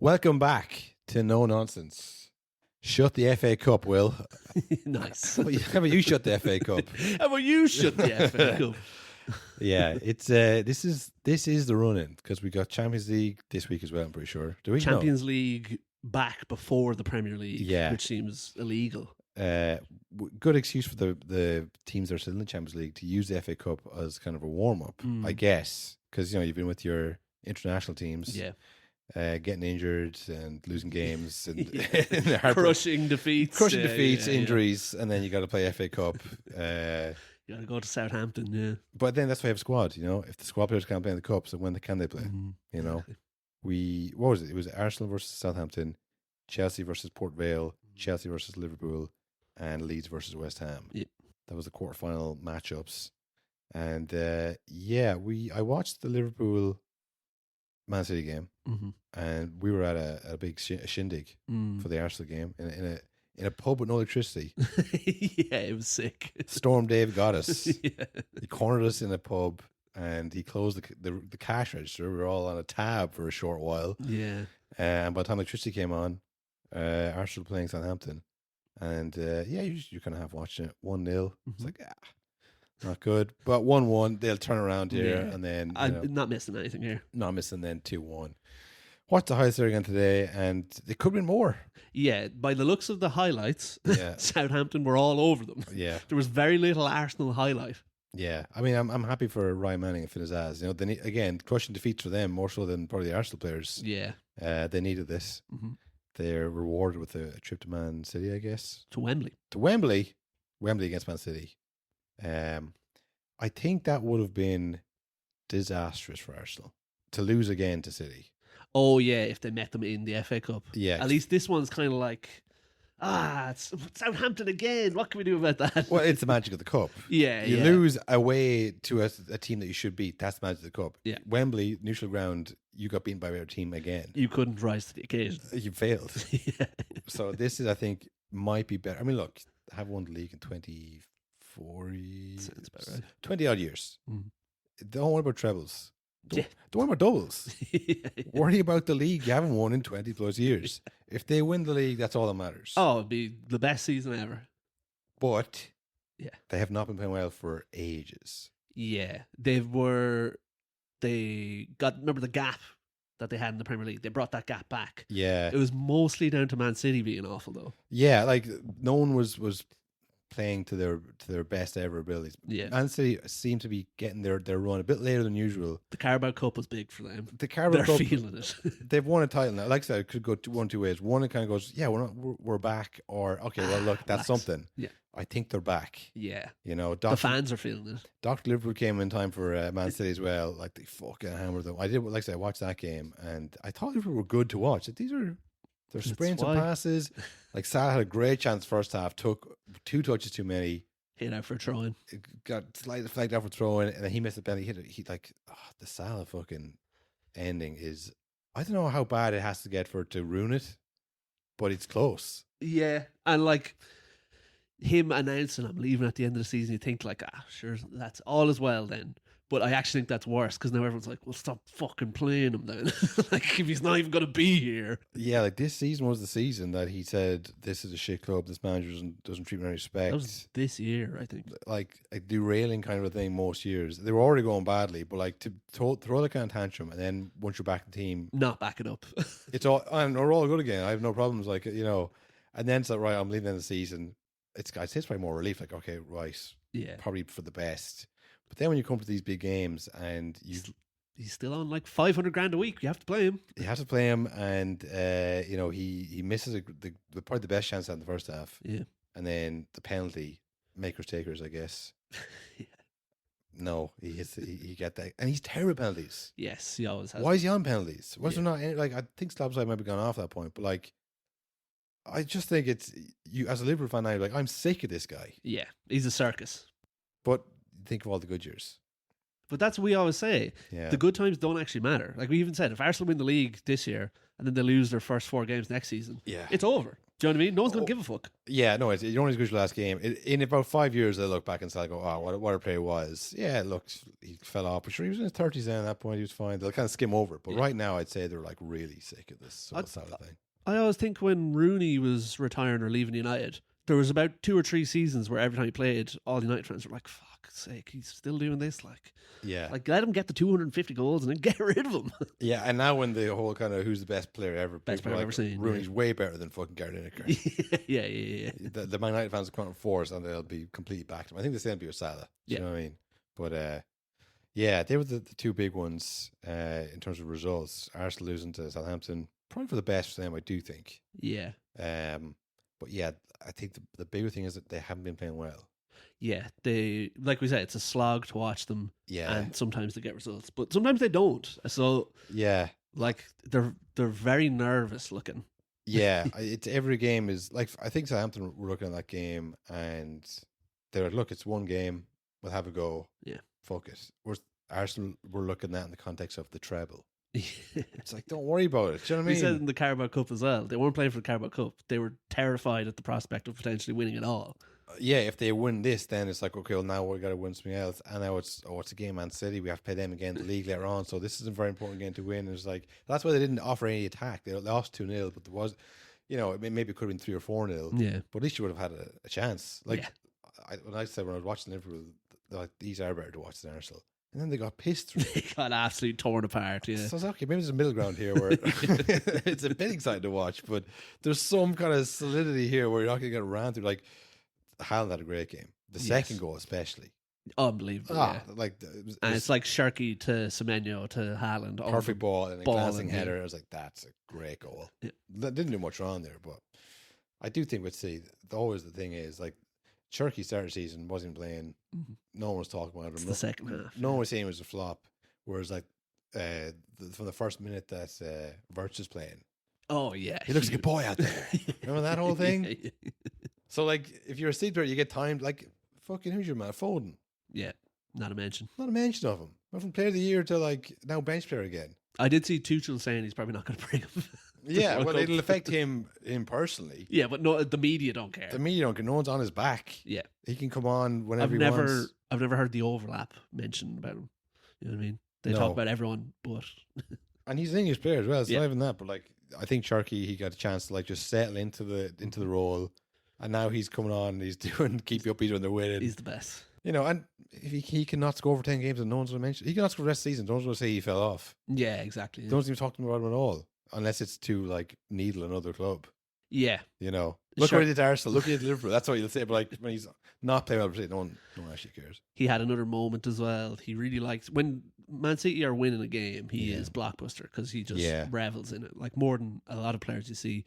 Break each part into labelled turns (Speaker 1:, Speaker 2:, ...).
Speaker 1: Welcome back to No Nonsense. Shut the FA Cup, Will.
Speaker 2: Nice.
Speaker 1: How about you shut the FA Cup?
Speaker 2: How about you shut the FA Cup?
Speaker 1: Yeah, it's this is the run-in because we got Champions League this week as well. I'm pretty sure. Do we?
Speaker 2: Champions League back before the Premier League,
Speaker 1: Yeah.
Speaker 2: which seems illegal.
Speaker 1: Good excuse for the teams that are still in the Champions League to use the FA Cup as kind of a warm-up, I guess, because you've been with your international teams.
Speaker 2: Yeah.
Speaker 1: Getting injured and losing games and
Speaker 2: Crushing defeats.
Speaker 1: Injuries, and then you got to play FA Cup.
Speaker 2: You got to go to Southampton, yeah.
Speaker 1: But then that's why you have a squad, if the squad players can't play in the Cup, so when can they play? What was it? It was Arsenal versus Southampton, Chelsea versus Port Vale, Chelsea versus Liverpool, and Leeds versus West Ham.
Speaker 2: Yeah. That
Speaker 1: was the quarterfinal matchups. And I watched the Liverpool Man City game, and we were at a big shindig for the Arsenal game in a pub with no electricity.
Speaker 2: Yeah, it was sick.
Speaker 1: Storm Dave got us.
Speaker 2: Yeah.
Speaker 1: He cornered us in a pub, and he closed the cash register. We were all on a tab for a short while.
Speaker 2: Yeah.
Speaker 1: And by the time electricity came on, Arsenal playing Southampton, and you kind of have watching it 1-0. It's like not good, but 1-1. They'll turn around here, and then
Speaker 2: I'm not missing anything here.
Speaker 1: Not missing then 2-1. Watch the highlights there again today, and it could have been more.
Speaker 2: Yeah, by the looks of the highlights,
Speaker 1: Yeah.
Speaker 2: Southampton were all over them.
Speaker 1: Yeah,
Speaker 2: There was very little Arsenal highlight.
Speaker 1: yeah. I mean, I'm happy for Ryan Manning and Finn as. They need, again, crushing defeats for them more so than probably the Arsenal players.
Speaker 2: Yeah.
Speaker 1: They needed this. They're rewarded with a trip to Man City, I guess.
Speaker 2: To Wembley.
Speaker 1: Wembley against Man City. I think that would have been disastrous for Arsenal to lose again to City.
Speaker 2: Oh, yeah, if they met them in the FA Cup.
Speaker 1: Yeah.
Speaker 2: At least this one's kind of like, it's Southampton again. What can we do about that?
Speaker 1: Well, it's the magic of the Cup.
Speaker 2: Yeah,
Speaker 1: You lose away to a team that you should beat. That's the magic of the Cup.
Speaker 2: Yeah.
Speaker 1: Wembley, neutral ground, you got beaten by our team again.
Speaker 2: You couldn't rise to the occasion.
Speaker 1: You failed.
Speaker 2: Yeah.
Speaker 1: So this is, I think, might be better. I mean, look, have won the league in 20
Speaker 2: Sounds about right.
Speaker 1: 20 odd years. Don't worry about trebles. Don't
Speaker 2: Yeah.
Speaker 1: worry about doubles.
Speaker 2: Yeah.
Speaker 1: Worry about the league you haven't won in 20 plus years. If they win the league, that's all that matters.
Speaker 2: Oh, it'd be the best season ever.
Speaker 1: But
Speaker 2: Yeah.
Speaker 1: they have not been playing well for ages.
Speaker 2: Yeah. Remember the gap that they had in the Premier League? They brought that gap back.
Speaker 1: Yeah.
Speaker 2: It was mostly down to Man City being awful, though.
Speaker 1: Yeah, like no one was playing to their best ever abilities.
Speaker 2: Yeah.
Speaker 1: Man City seem to be getting their run a bit later than usual.
Speaker 2: The Carabao Cup was big for them.
Speaker 1: The Carabao
Speaker 2: They're
Speaker 1: Cup,
Speaker 2: feeling it.
Speaker 1: they've won a title now. Like I said, it could go two ways. One, it kind of goes, yeah, we're back, or okay, well, look, that's
Speaker 2: relax.
Speaker 1: something.
Speaker 2: Yeah.
Speaker 1: I think they're back.
Speaker 2: Yeah.
Speaker 1: Dr.
Speaker 2: The fans are feeling it.
Speaker 1: Dr. Liverpool came in time for Man City as well. Like they fucking hammered them. I watched that game, and I thought Liverpool were good to watch. These are their sprints and passes. Like Salah had a great chance first half, took 2 touches too many.
Speaker 2: Hit out for throwing.
Speaker 1: Got flagged out for throwing, and then he missed a penalty. The Salah fucking ending is. I don't know how bad it has to get for it to ruin it, but it's close.
Speaker 2: Yeah. And like him announcing I'm leaving at the end of the season, you think like, sure, that's all as well then. But I actually think that's worse because now everyone's like, well, stop fucking playing him then. Like if he's not even going to be here.
Speaker 1: Yeah, like this season was the season that he said, this is a shit club, this manager doesn't treat me with any respect.
Speaker 2: That was this year, I think.
Speaker 1: Like a derailing kind of a thing most years. They were already going badly, but like to throw the kind of tantrum and then once you're back in the team.
Speaker 2: Not back it up.
Speaker 1: It's all, and we're all good again. I have no problems. Like, and then it's like, right, I'm leaving the end of the season. I'd say it's probably more relief. Like, okay, right.
Speaker 2: Yeah.
Speaker 1: Probably for the best. But then when you come to these big games and
Speaker 2: he's still on like 500 grand a week, you have to play him.
Speaker 1: You have to play him, and he misses probably the best chance in the first half.
Speaker 2: Yeah,
Speaker 1: and then the penalty, makers takers, I guess.
Speaker 2: Yeah.
Speaker 1: No, he got that, and he's terrible penalties.
Speaker 2: Yes, he always has.
Speaker 1: Why is he on penalties? Why is there not any, like I think Slabside might be gone off that point, but like I just think it's you as a Liverpool fan now. Like I'm sick of this guy.
Speaker 2: Yeah, he's a circus.
Speaker 1: But think of all the good years.
Speaker 2: But that's what we always say.
Speaker 1: Yeah.
Speaker 2: The good times don't actually matter. Like we even said, if Arsenal win the league this year and then they lose their first 4 games next season,
Speaker 1: Yeah.
Speaker 2: it's over. Do you know what I mean? No one's going to give a fuck.
Speaker 1: Yeah, no, it's only as good as your last game. In about 5 years, they'll look back and say, "Go, oh, what a player was." Yeah, look, he fell off, but sure, he was in his 30s then. At that point, he was fine. They'll kind of skim over it. But right now, I'd say they're like really sick of this sort of thing.
Speaker 2: I always think when Rooney was retiring or leaving United, there was about 2 or 3 seasons where every time he played, all United fans were like, "Fuck's sake, he's still doing this." Like, let him get the 250 goals and then get rid of him.
Speaker 1: Yeah, and now when the whole kind of who's the best player ever,
Speaker 2: best player I've ever seen,
Speaker 1: Rooney's way better than fucking Gary Lineker.
Speaker 2: yeah.
Speaker 1: The Man United fans will come out in force and they'll be completely back to him. I think the same be with Salah. You know what I mean? But yeah, they were the 2 big ones in terms of results. Arsenal losing to Southampton, probably for the best for them, I do think.
Speaker 2: Yeah.
Speaker 1: But yeah, I think the bigger thing is that they haven't been playing well.
Speaker 2: Yeah, they, like we said, it's a slog to watch them.
Speaker 1: Yeah,
Speaker 2: and sometimes they get results, but sometimes they don't. So
Speaker 1: yeah,
Speaker 2: like they're very nervous looking.
Speaker 1: Yeah, it's every game is like, I think Southampton were looking at that game and they're like, look, it's one game, we'll have a go.
Speaker 2: Yeah,
Speaker 1: fuck it. Whereas Arsenal were looking at that in the context of the treble. It's like, don't worry about it. Do you know what I mean?
Speaker 2: We said in the Carabao Cup as well. They weren't playing for the Carabao Cup. They were terrified at the prospect of potentially winning it all.
Speaker 1: Yeah, if they win this, then it's like, okay, well, now we've got to win something else. And now it's a game, Man City. We have to play them again in the league later on. So this is a very important game to win. And it's like, that's why they didn't offer any attack. They lost 2-0, but there was, maybe it could have been 3 or 4-0.
Speaker 2: Yeah.
Speaker 1: But at least you would have had a chance. Like, when I was watching Liverpool, like, these are better to watch than Arsenal. And then they got pissed through.
Speaker 2: They got absolutely torn apart, yeah.
Speaker 1: So it's okay, maybe there's a middle ground here where it's a bit exciting to watch, but there's some kind of solidity here where you're not going to get around through. Like, Haaland had a great game. The second goal especially.
Speaker 2: Unbelievable, it's like Cherki to Semenyo to Haaland.
Speaker 1: Perfect ball and a glancing header. I was like, that's a great goal. Yeah. That didn't do much wrong there, but I do think with City, always the thing is, like, Cherki started the season, wasn't playing. Mm-hmm. No one was talking about him.
Speaker 2: The second half.
Speaker 1: No one was saying it was a flop. Whereas, like, from the first minute that Wirtz is playing.
Speaker 2: Oh, yeah.
Speaker 1: He looks like a boy out there. Remember that whole thing? Yeah. So, like, if you're a City player, you get timed. Like, fucking, who's your man? Foden.
Speaker 2: Yeah, not a mention.
Speaker 1: Not a mention of him. Went from player of the year to, like, now bench player again.
Speaker 2: I did see Tuchel saying he's probably not going to bring him.
Speaker 1: Yeah, well, it'll affect him personally.
Speaker 2: Yeah, but no, the media don't care.
Speaker 1: The media don't care. No one's on his back.
Speaker 2: Yeah.
Speaker 1: He can come on whenever he wants.
Speaker 2: I've never heard the overlap mentioned about him. You know what I mean? They talk about everyone, but...
Speaker 1: And he's an English player as well. It's not even that, but, like, I think Cherki, he got a chance to, like, just settle into the role. And now he's coming on and he's doing keep you upbeat when they're winning.
Speaker 2: He's the best.
Speaker 1: And if he cannot score for 10 games and no one's going to mention, he cannot score the rest of the season. No one's going to say he fell off.
Speaker 2: Yeah, exactly.
Speaker 1: Yeah. Don't even talk to him about him at all. Unless it's to, like, needle another club.
Speaker 2: Yeah.
Speaker 1: Look what he did to Arsenal. Look at Liverpool. That's what you'll say. But, like, when he's not playing well, no one actually cares.
Speaker 2: He had another moment as well. He really likes when Man City are winning a game. He is blockbuster because he just revels in it, like more than a lot of players you see.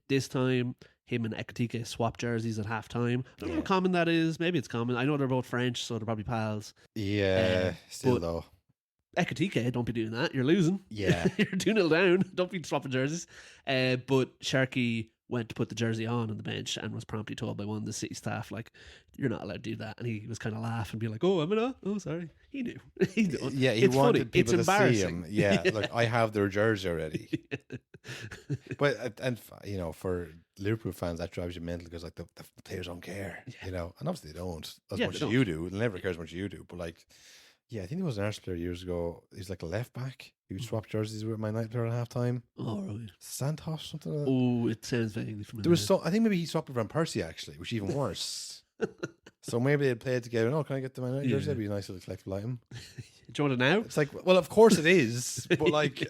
Speaker 2: This time, him and Ekitike swap jerseys at half time. I don't know how common that is. Maybe it's common. I know they're both French, so they're probably pals.
Speaker 1: Yeah, still though.
Speaker 2: Ekitike, don't be doing that. You're losing.
Speaker 1: Yeah.
Speaker 2: You're 2-0 down. Don't be swapping jerseys. But Cherki went to put the jersey on the bench and was promptly told by one of the City staff, like, you're not allowed to do that. And he was kind of laughing and be like, oh, am I not? Oh, sorry. He knew. He knew.
Speaker 1: Yeah, he wanted people to see him. Yeah, like, I have their jersey already. But, and for Liverpool fans, that drives you mental because, like, the players don't care, and obviously they don't as much as you do. They'll never care as much as you do. But, like, yeah, I think there was an Arsenal player years ago. He's like a left back. He would swap jerseys with my night player at half time.
Speaker 2: Oh, right.
Speaker 1: Santos, something like that.
Speaker 2: Oh, it sounds vaguely familiar.
Speaker 1: There was I think maybe he swapped with Van Persie, actually, which is even worse. So maybe they'd play it together. No, can I get the Man United jersey? That'd be a nice little collectible item.
Speaker 2: Do you want it now?
Speaker 1: It's like, well, of course it is, but, like...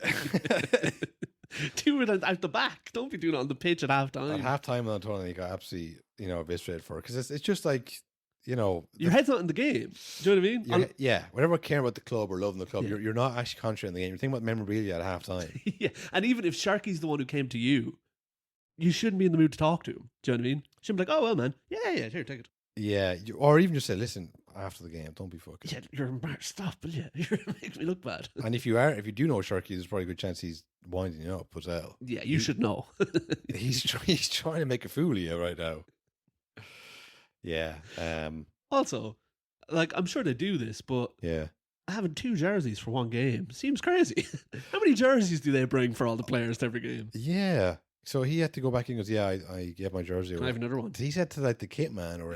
Speaker 2: Do it out the back. Don't be doing it on the pitch at half time.
Speaker 1: At half time on the tournament, you got absolutely, eviscerated for it. Because it's just like... your
Speaker 2: head's not in the game. Do you know what I mean?
Speaker 1: Whenever caring about the club or loving the club, you're not actually concentrating on the game. You're thinking about memorabilia at half time.
Speaker 2: Yeah, and even if Sharky's the one who came to you, you shouldn't be in the mood to talk to him. Do you know what I mean? You shouldn't be like, oh, well, man. Yeah, here, take it.
Speaker 1: Yeah, or even just say, listen, after the game, don't be fucking...
Speaker 2: Yeah, you're embarrassed. Stop, but yeah, you're making me look bad.
Speaker 1: And if you do know Sharky, there's probably a good chance he's winding you up as well.
Speaker 2: Yeah, you should know.
Speaker 1: he's trying to make a fool of you right now. Yeah.
Speaker 2: Also, like, I'm sure they do this, but having 2 jerseys for one game seems crazy. How many jerseys do they bring for all the players to every game?
Speaker 1: Yeah. So he had to go back and goes, yeah, I gave my jersey
Speaker 2: Can I
Speaker 1: away.
Speaker 2: have another one?
Speaker 1: Did he said to like the kit man or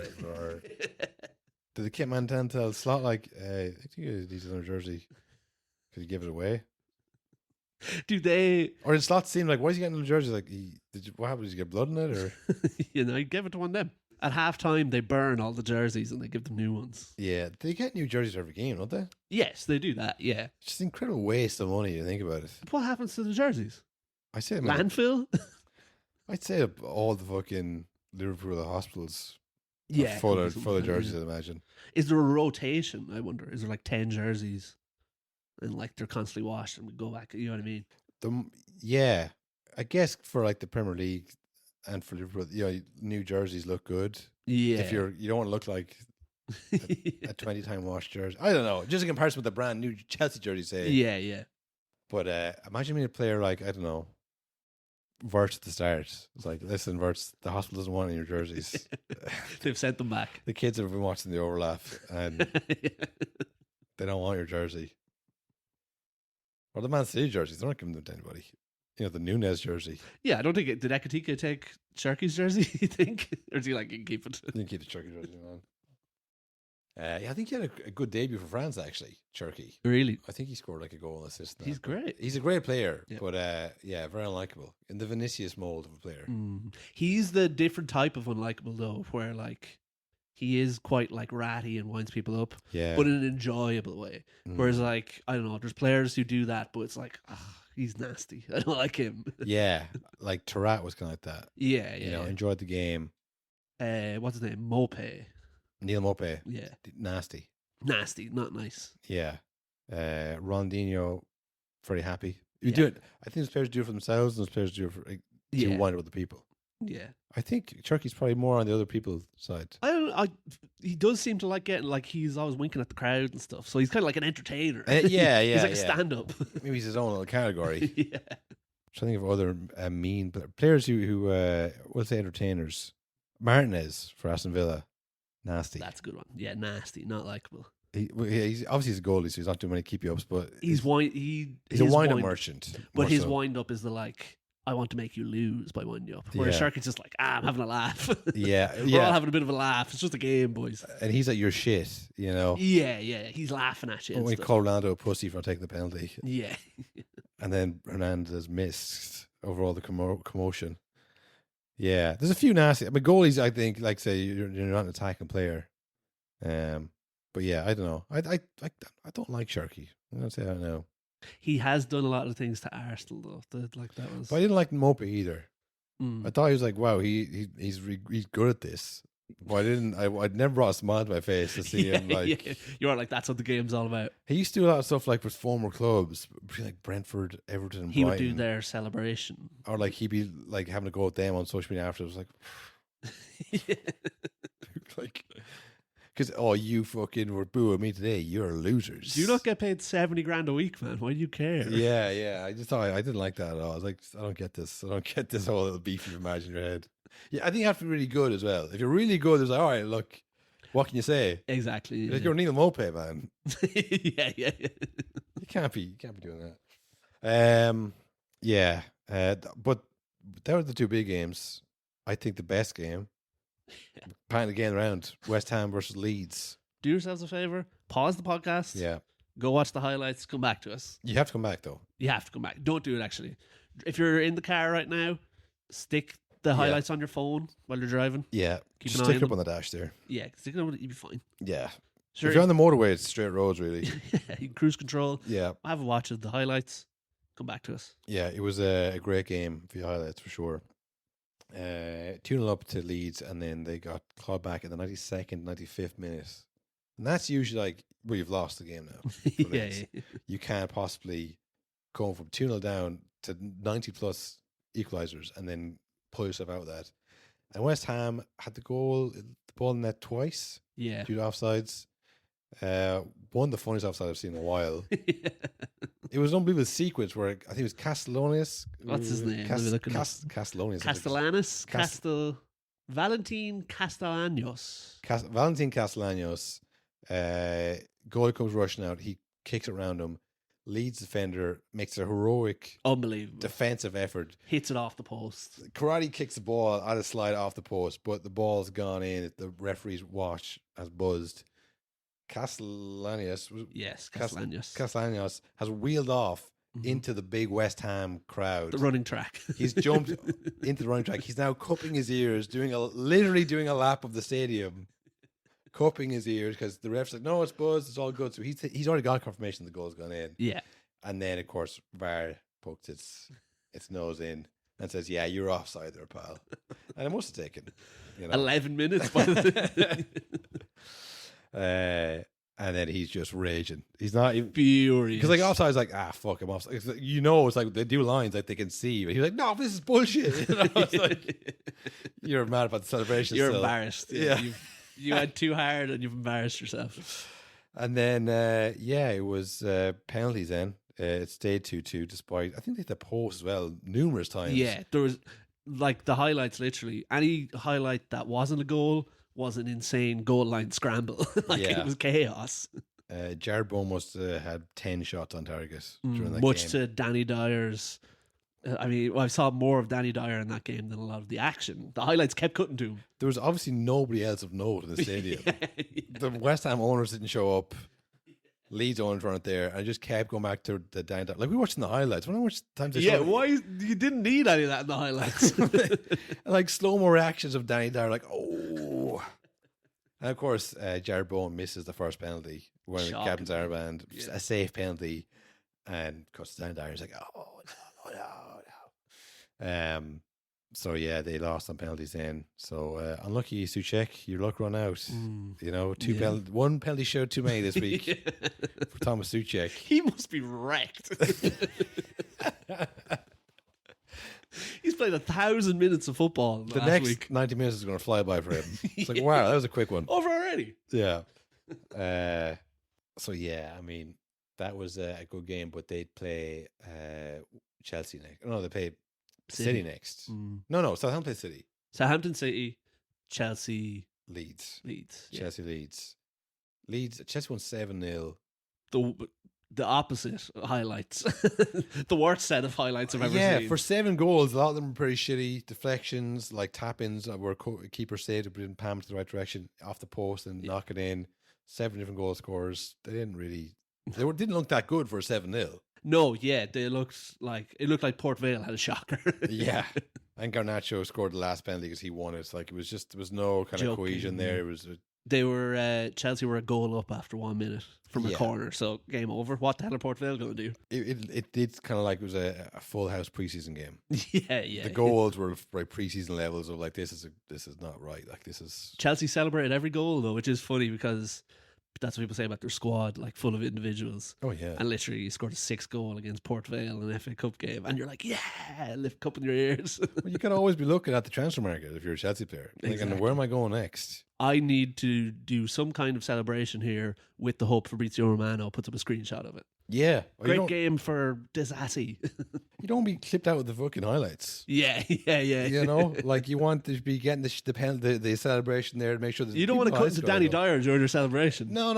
Speaker 1: did the kit man then tell Slot like, I think he needs another jersey because he gave it away?
Speaker 2: Do they?
Speaker 1: Or did Slot seem like, why is he getting another jersey? Like, what happened? Did he get blood in it? Or
Speaker 2: He gave it to one of them. At halftime, they burn all the jerseys and they give them new ones.
Speaker 1: yeah, they get new jerseys every game, don't they?
Speaker 2: Yes, they do that. Yeah.
Speaker 1: It's just an incredible waste of money. You think about it.
Speaker 2: What happens to the jerseys?
Speaker 1: I say,
Speaker 2: Landfill.
Speaker 1: I'd say all the fucking Liverpool hospitals
Speaker 2: Yeah,
Speaker 1: are full of jerseys.
Speaker 2: yeah.
Speaker 1: I'd imagine.
Speaker 2: Is there a rotation? I wonder. Is there like 10 jerseys, and like they're constantly washed, and we go back? You know what I mean?
Speaker 1: Yeah, I guess for like the Premier League and for Liverpool, new jerseys look good.
Speaker 2: Yeah.
Speaker 1: If you don't want to look like a 20-time wash jersey. I don't know. Just in comparison with the brand new Chelsea jersey, say.
Speaker 2: Yeah, yeah.
Speaker 1: But imagine being a player like, I don't know, Verts at the start. It's like, listen, Verts, the hospital doesn't want any of your jerseys.
Speaker 2: They've sent them back.
Speaker 1: The kids have been watching the overlap and they don't want your jersey. Or the Man City jerseys, they're not giving them to anybody. The Nunez jersey.
Speaker 2: Yeah, I don't think did Ekatika take Cherki's jersey, you think? Or do you like keep it?
Speaker 1: I think he had the Cherki jersey on. I think he had a good debut for France, actually, Cherki.
Speaker 2: Really?
Speaker 1: I think he scored like a goal and assist.
Speaker 2: He's great.
Speaker 1: He's a great player,
Speaker 2: Yep.
Speaker 1: but very unlikable. In the Vinicius mold of a player.
Speaker 2: He's the different type of unlikable, though, where like he is quite like ratty and winds people up,
Speaker 1: Yeah.
Speaker 2: but in an enjoyable way. Whereas like, I don't know, there's players who do that, but it's like, he's nasty. I don't like him.
Speaker 1: Yeah, like Tarat was kind of like that.
Speaker 2: Yeah, yeah.
Speaker 1: Enjoyed the game.
Speaker 2: What's his name? Mope.
Speaker 1: Neil Mope.
Speaker 2: Yeah.
Speaker 1: Nasty.
Speaker 2: Nasty, not nice.
Speaker 1: Yeah. Rondinho, very happy. You
Speaker 2: Yeah.
Speaker 1: do it. I think those players do it for themselves and those players do it for to wind up with the people.
Speaker 2: Yeah.
Speaker 1: I think Cherki's probably more on the other people's side.
Speaker 2: He does seem to like getting, like, he's always winking at the crowd and stuff. So he's kind of like an entertainer.
Speaker 1: Yeah,
Speaker 2: He's like a
Speaker 1: yeah.
Speaker 2: stand-up.
Speaker 1: Maybe he's his own little category.
Speaker 2: Yeah.
Speaker 1: Trying to think of other mean players who we'll say entertainers. Martinez for Aston Villa, nasty.
Speaker 2: That's a good one. Yeah, nasty, not likable.
Speaker 1: He's obviously he's a goalie, so he's not doing many keepy ups. But
Speaker 2: He's a
Speaker 1: wind-up merchant.
Speaker 2: But his
Speaker 1: so.
Speaker 2: wind-up is the like, I want to make you lose by winding you up. Whereas
Speaker 1: Yeah.
Speaker 2: Sharky's just like, I'm having a laugh.
Speaker 1: Yeah,
Speaker 2: We're all having a bit of a laugh. It's just a game, boys.
Speaker 1: And he's like your shit,
Speaker 2: Yeah, yeah. He's laughing at you.
Speaker 1: When
Speaker 2: and
Speaker 1: we
Speaker 2: stuff.
Speaker 1: call Ronaldo a pussy for not taking the penalty,
Speaker 2: Yeah.
Speaker 1: and then Hernandez missed over all the commotion. Yeah, there's a few nasty. But goalies, I think, like say you're not an attacking player. But yeah, I don't know. I don't like Cherki. I'm gonna say I don't know.
Speaker 2: He has done a lot of things to Arsenal though. That was.
Speaker 1: But I didn't like Mope either.
Speaker 2: Mm.
Speaker 1: I thought he was like, wow, he's good at this. But I'd never brought a smile to my face to see him like.
Speaker 2: Yeah. You're like, that's what the game's all about.
Speaker 1: He used to do a lot of stuff like with former clubs, like Brentford, Everton, and
Speaker 2: He would
Speaker 1: Brighton.
Speaker 2: do their celebration.
Speaker 1: Or like he'd be like having to go with them on social media afterwards, like,
Speaker 2: Yeah.
Speaker 1: like, because you fucking were booing me today. You're losers.
Speaker 2: Do you not get paid 70 grand a week, man? Why do you care?
Speaker 1: Yeah. I just thought I didn't like that at all. I was like, I don't get this. I don't get this whole little beef you imagine in your head. Yeah, I think you have to be really good as well. If you're really good, it's like, all right, look, what can you say?
Speaker 2: Exactly.
Speaker 1: Like you're Neil Mope, man.
Speaker 2: yeah.
Speaker 1: You can't be doing that. Yeah. But that were the two big games. I think the best game, panning again around, West Ham versus Leeds.
Speaker 2: Do yourselves a favor. Pause the podcast.
Speaker 1: Yeah.
Speaker 2: Go watch the highlights. Come back to us.
Speaker 1: You have to come back though.
Speaker 2: You have to come back. Don't do it, actually. If you're in the car right now, stick the highlights on your phone while you're driving.
Speaker 1: Yeah.
Speaker 2: Keep
Speaker 1: Just
Speaker 2: an eye
Speaker 1: stick it
Speaker 2: on
Speaker 1: up on the dash there.
Speaker 2: Yeah, stick it on it. You'll be fine.
Speaker 1: Yeah.
Speaker 2: Sure.
Speaker 1: If you're on the motorway, it's straight roads, really.
Speaker 2: You can cruise control.
Speaker 1: Yeah.
Speaker 2: Have a watch of the highlights. Come back to us.
Speaker 1: Yeah, it was a great game for the highlights for sure. 2-0 up to Leeds, and then they got clawed back in the 92nd, 95th minute. And that's usually like where you've lost the game now.
Speaker 2: Yeah.
Speaker 1: You can't possibly go from 2-0 down to 90 plus equalizers and then pull yourself out of that. And West Ham had the ball in net twice
Speaker 2: Yeah.
Speaker 1: due to offsides. One of the funniest offsides I've seen in a while. It was an unbelievable sequence where I think it was Castellonius.
Speaker 2: What's his name?
Speaker 1: Castellonius.
Speaker 2: Castellanos. Valentin Castellanos.
Speaker 1: Valentin Castellanos. Goal comes rushing out. He kicks it around him. Leeds defender makes a heroic,
Speaker 2: unbelievable
Speaker 1: defensive effort.
Speaker 2: Hits it off the post.
Speaker 1: Karate kicks the ball out of slide off the post, but the ball's gone in. The referee's watch has buzzed. Castellanos has wheeled off into the big West Ham crowd.
Speaker 2: The running track.
Speaker 1: He's jumped into the running track. He's now cupping his ears, literally doing a lap of the stadium, cupping his ears because the ref's like, no, it's buzzed, it's all good. So he's already got confirmation the goal's gone in.
Speaker 2: Yeah.
Speaker 1: And then, of course, VAR poked its nose in and says, yeah, you're offside there, pal. And it must have taken
Speaker 2: 11 minutes. By the
Speaker 1: and then he's just raging. He's not even
Speaker 2: furious.
Speaker 1: Because offside's like, fuck him off. It's like they do lines like they can see. But he's like, no, this is bullshit. It's like, you're mad about the celebration.
Speaker 2: You're
Speaker 1: still.
Speaker 2: Embarrassed. Yeah. You went too hard and you've embarrassed yourself.
Speaker 1: And then, it was penalties then. It stayed 2-2 despite, I think they hit the post as well numerous times.
Speaker 2: Yeah, there was the highlights literally. Any highlight that wasn't a goal was an insane goal line scramble. It was chaos.
Speaker 1: Jared Bowen must have had 10 shots on target during that
Speaker 2: much
Speaker 1: game.
Speaker 2: to Danny Dyer's. I saw more of Danny Dyer in that game than a lot of the action. The highlights kept cutting to him.
Speaker 1: There was obviously nobody else of note in the stadium. The West Ham owners didn't show up. Leeds owners weren't there. I just kept going back to the Danny Dyer. Like we watched in the highlights. When I watched times they showed
Speaker 2: why you didn't need any of that in the highlights?
Speaker 1: like slow-mo reactions of Danny Dyer, like, oh. And of course, Jared Bowen misses the first penalty wearing the captain's armband, a safe penalty, and of course Danny Dyer's like, oh no. So yeah, they lost on penalties then. So unlucky Soucek, your luck run out. One penalty showed too many this week for Thomas Soucek.
Speaker 2: He must be wrecked. He's played 1,000 minutes of football
Speaker 1: the next week. 90 minutes is going to fly by for him. It's like, wow, that was a quick one.
Speaker 2: Over already.
Speaker 1: Yeah. So yeah, I mean, that was a good game, but they'd play Chelsea next. No, they play City next. No, Southampton play City.
Speaker 2: Southampton City, Chelsea,
Speaker 1: Leeds.
Speaker 2: Yeah.
Speaker 1: Chelsea Leeds. Chelsea won 7-0.
Speaker 2: The opposite highlights. The worst set of highlights I've ever seen.
Speaker 1: Yeah, for 7 goals, a lot of them were pretty shitty. Deflections, like tap-ins where keeper saved it, but didn't palm it to the right direction, off the post and knock it in. 7 different goal scorers. They didn't look that good for a 7-0.
Speaker 2: No, yeah, it looked like Port Vale had a shocker.
Speaker 1: Yeah, and Garnacho scored the last penalty because he won it. Like there was no kind of cohesion there. It was.
Speaker 2: Chelsea were a goal up after 1 minute from a corner, so game over. What the hell are Port Vale going to do?
Speaker 1: It did kind of like it was a full house preseason game.
Speaker 2: Yeah.
Speaker 1: The goals were like preseason levels of like this is not right. Like this is
Speaker 2: Chelsea celebrated every goal though, which is funny because that's what people say about their squad, like full of individuals.
Speaker 1: Oh yeah,
Speaker 2: and literally you scored a 6 goal against Port Vale in an FA Cup game, and you're like, yeah, lift cup in your ears.
Speaker 1: Well, you can always be looking at the transfer market if you're a Chelsea player. Exactly. Where am I going next?
Speaker 2: I need to do some kind of celebration here with the hope Fabrizio Romano puts up a screenshot of it.
Speaker 1: Yeah.
Speaker 2: Great game for Disassi.
Speaker 1: You don't be clipped out with the fucking highlights.
Speaker 2: Yeah.
Speaker 1: You know, like you want to be getting the celebration there to make sure that
Speaker 2: you don't want to cut into Danny Dyer during your celebration.
Speaker 1: No.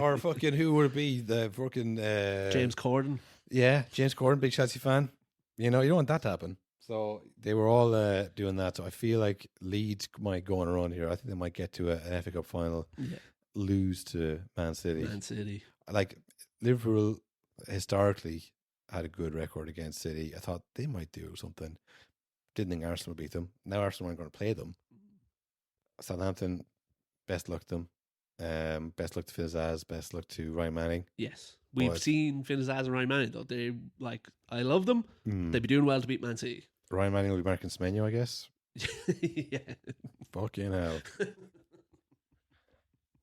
Speaker 1: Or fucking who would it be? The fucking
Speaker 2: James Corden.
Speaker 1: Yeah, James Corden, big Chelsea fan. You know, you don't want that to happen. So they were all doing that. So I feel like Leeds might go on a run here. I think they might get to an FA Cup final, lose to Man City. Like Liverpool historically had a good record against City. I thought they might do something. Didn't think Arsenal would beat them. Now Arsenal aren't going to play them. Southampton, best luck to them. Best luck to Finn Zaz. Best luck to Ryan Manning.
Speaker 2: Yes. We've seen Finn Zaz and Ryan Manning though. They I love them. They'd be doing well to beat Man City.
Speaker 1: Ryan Manning will be marking Semenyo, I guess.
Speaker 2: Yeah.
Speaker 1: Fucking hell.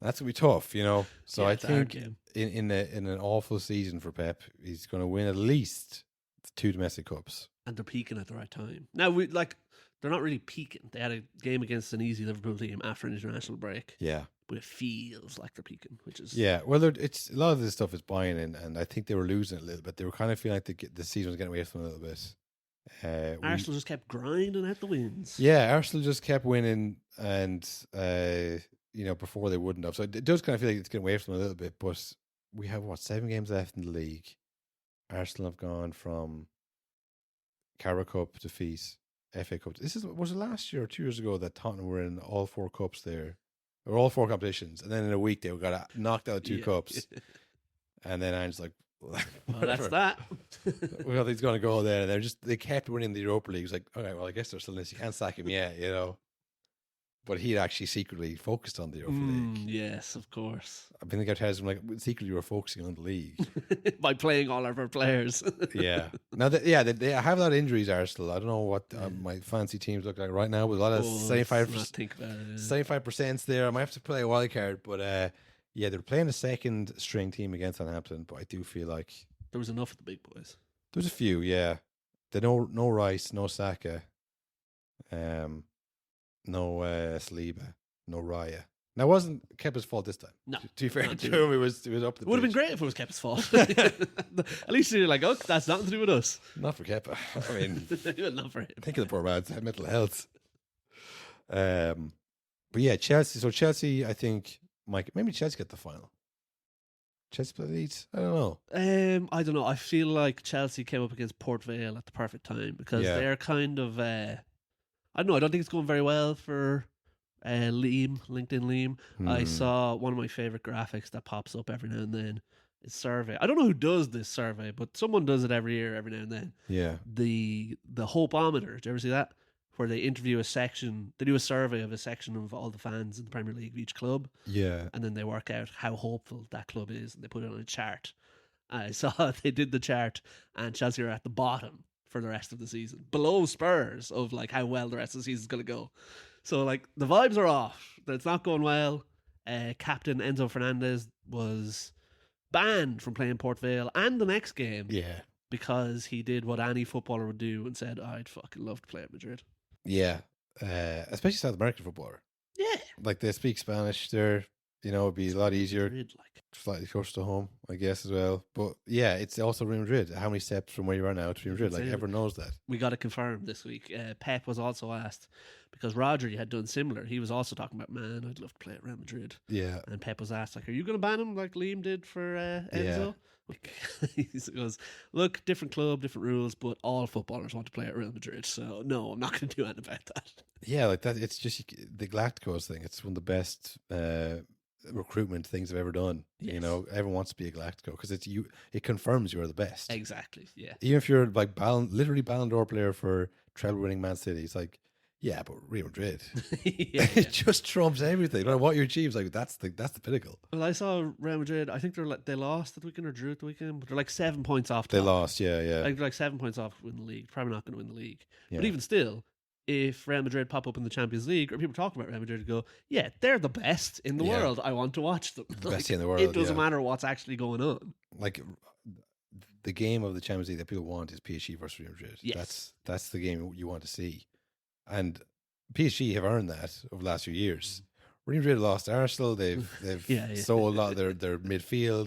Speaker 1: That's going to be tough, you know. So I think in an awful season for Pep, he's going to win at least 2 domestic cups.
Speaker 2: And they're peaking at the right time. Now, they're not really peaking. They had a game against an easy Liverpool team after an international break.
Speaker 1: Yeah.
Speaker 2: But it feels like they're peaking, which is...
Speaker 1: Yeah, well, it's a lot of this stuff is buying in, and I think they were losing it a little bit. They were kind of feeling like the season was getting away from them a little bit.
Speaker 2: Arsenal just kept grinding out the wins.
Speaker 1: Yeah, Arsenal just kept winning, and before they wouldn't have. So it does kind of feel like it's getting away from them a little bit. But we have 7 games left in the league. Arsenal have gone from Carabao Cup defeat, FA Cup. Was it last year or 2 years ago that Tottenham were in all 4 cups there, or all 4 competitions, and then in a week they got knocked out of 2 cups, and then Ange's like,
Speaker 2: well, that's that.
Speaker 1: Well, he's going to go there, and they kept winning the Europa League. It's like, okay, well, I guess they're still in this. You can't sack him yet, But he actually secretly focused on the Europa League.
Speaker 2: Yes, of course.
Speaker 1: I think Arteta's like secretly we're focusing on the league
Speaker 2: by playing all of our players.
Speaker 1: Yeah. Now they have a lot of injuries. Arsenal. I don't know what my fancy teams look like right now with a lot of 75% there. I might have to play a wild card, but they're playing a second string team against Southampton. But I do feel like
Speaker 2: there was enough of the big boys.
Speaker 1: There's a few, yeah. They no Rice, no Saka, no Saliba, no Raya. Now, it wasn't Kepa's fault this time.
Speaker 2: No.
Speaker 1: To be fair to him, it was up the
Speaker 2: It would have been great if it was Kepa's fault. At least you're like, oh, that's nothing to do with us.
Speaker 1: Not for Kepa. I mean,
Speaker 2: not for him.
Speaker 1: Think of the poor man's mental health. But yeah, Chelsea. So Chelsea, I think, maybe Chelsea get the final. Chelsea play Leeds? I don't know.
Speaker 2: I don't know. I feel like Chelsea came up against Port Vale at the perfect time because they're kind of... I don't know. I don't think it's going very well for LinkedIn Liam. I saw one of my favorite graphics that pops up every now and then. It's survey. I don't know who does this survey, but someone does it every year, every now and then.
Speaker 1: Yeah.
Speaker 2: The Hopeometer. Did you ever see that? Where they interview a section. They do a survey of a section of all the fans in the Premier League of each club.
Speaker 1: Yeah.
Speaker 2: And then they work out how hopeful that club is, and they put it on a chart. I saw they did the chart, and Chelsea are at the bottom for the rest of the season, below Spurs of like how well the rest of the season is going to go. So like the vibes are off. It's not going well. Captain Enzo Fernandes was banned from playing Port Vale and the next game.
Speaker 1: Yeah.
Speaker 2: Because he did what any footballer would do and said, I'd fucking love to play at Madrid.
Speaker 1: Yeah. Especially South American footballer.
Speaker 2: Yeah.
Speaker 1: Like they speak Spanish. They're, it'd be a lot easier.
Speaker 2: Madrid,
Speaker 1: slightly close to home, I guess, as well. But yeah, it's also Real Madrid. How many steps from where you are now to Real Madrid? Like everyone knows that. We
Speaker 2: got it confirmed this week. Pep was also asked, because Rodri had done similar. He was also talking about, man, I'd love to play at Real Madrid.
Speaker 1: Yeah.
Speaker 2: And Pep was asked, like, are you going to ban him like Liam did for Enzo? Yeah. He goes, look, different club, different rules, but all footballers want to play at Real Madrid. So no, I'm not going to do anything about that. Yeah,
Speaker 1: like that. It's just the Galacticos thing. It's one of the best recruitment things I've ever done. Yes. Everyone wants to be a Galactico because it confirms you're the best.
Speaker 2: Exactly. Yeah.
Speaker 1: Even if you're like literally Ballon d'Or player for treble winning Man City, it's like, yeah, but Real Madrid, it just trumps everything. No matter what you achieve, like that's the pinnacle.
Speaker 2: Well, I saw Real Madrid. I think they lost at the weekend or drew at the weekend, but they're like 7 points off.
Speaker 1: They lost, yeah.
Speaker 2: Like they're like 7 points off win the league. Probably not going to win the league, but even still. If Real Madrid pop up in the Champions League, or people talking about Real Madrid go, yeah, they're the best in the world. I want to watch them.
Speaker 1: The best in the world.
Speaker 2: It doesn't matter what's actually going on.
Speaker 1: Like the game of the Champions League that people want is PSG versus Real Madrid.
Speaker 2: Yes.
Speaker 1: That's the game you want to see. And PSG have earned that over the last few years. Real Madrid lost Arsenal. They've sold a lot of their midfield,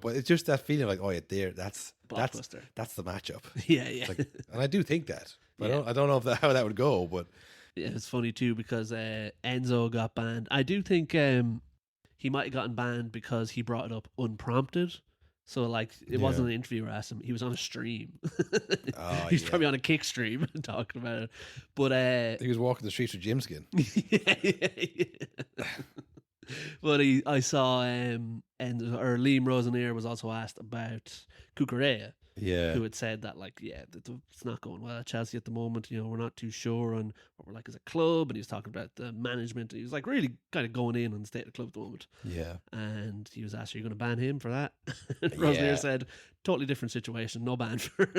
Speaker 1: but it's just that feeling like, oh yeah, that's the matchup.
Speaker 2: Yeah.
Speaker 1: And I do think that. I don't know how that would go, but
Speaker 2: yeah, it's funny too because Enzo got banned. I do think he might have gotten banned because he brought it up unprompted. So it wasn't an interviewer asked him; he was on a stream. He's probably on a kick stream talking about it. But
Speaker 1: he was walking the streets with gym skin.
Speaker 2: But I saw Liam Rosenior was also asked about Cucurella.
Speaker 1: Yeah,
Speaker 2: who had said that it's not going well at Chelsea at the moment. We're not too sure on what we're like as a club, and he was talking about the management. He was like really kind of going in on the state of the club at the moment.
Speaker 1: Yeah,
Speaker 2: and he was asked, "Are you going to ban him for that?" And Rosenior said, "Totally different situation, no ban for."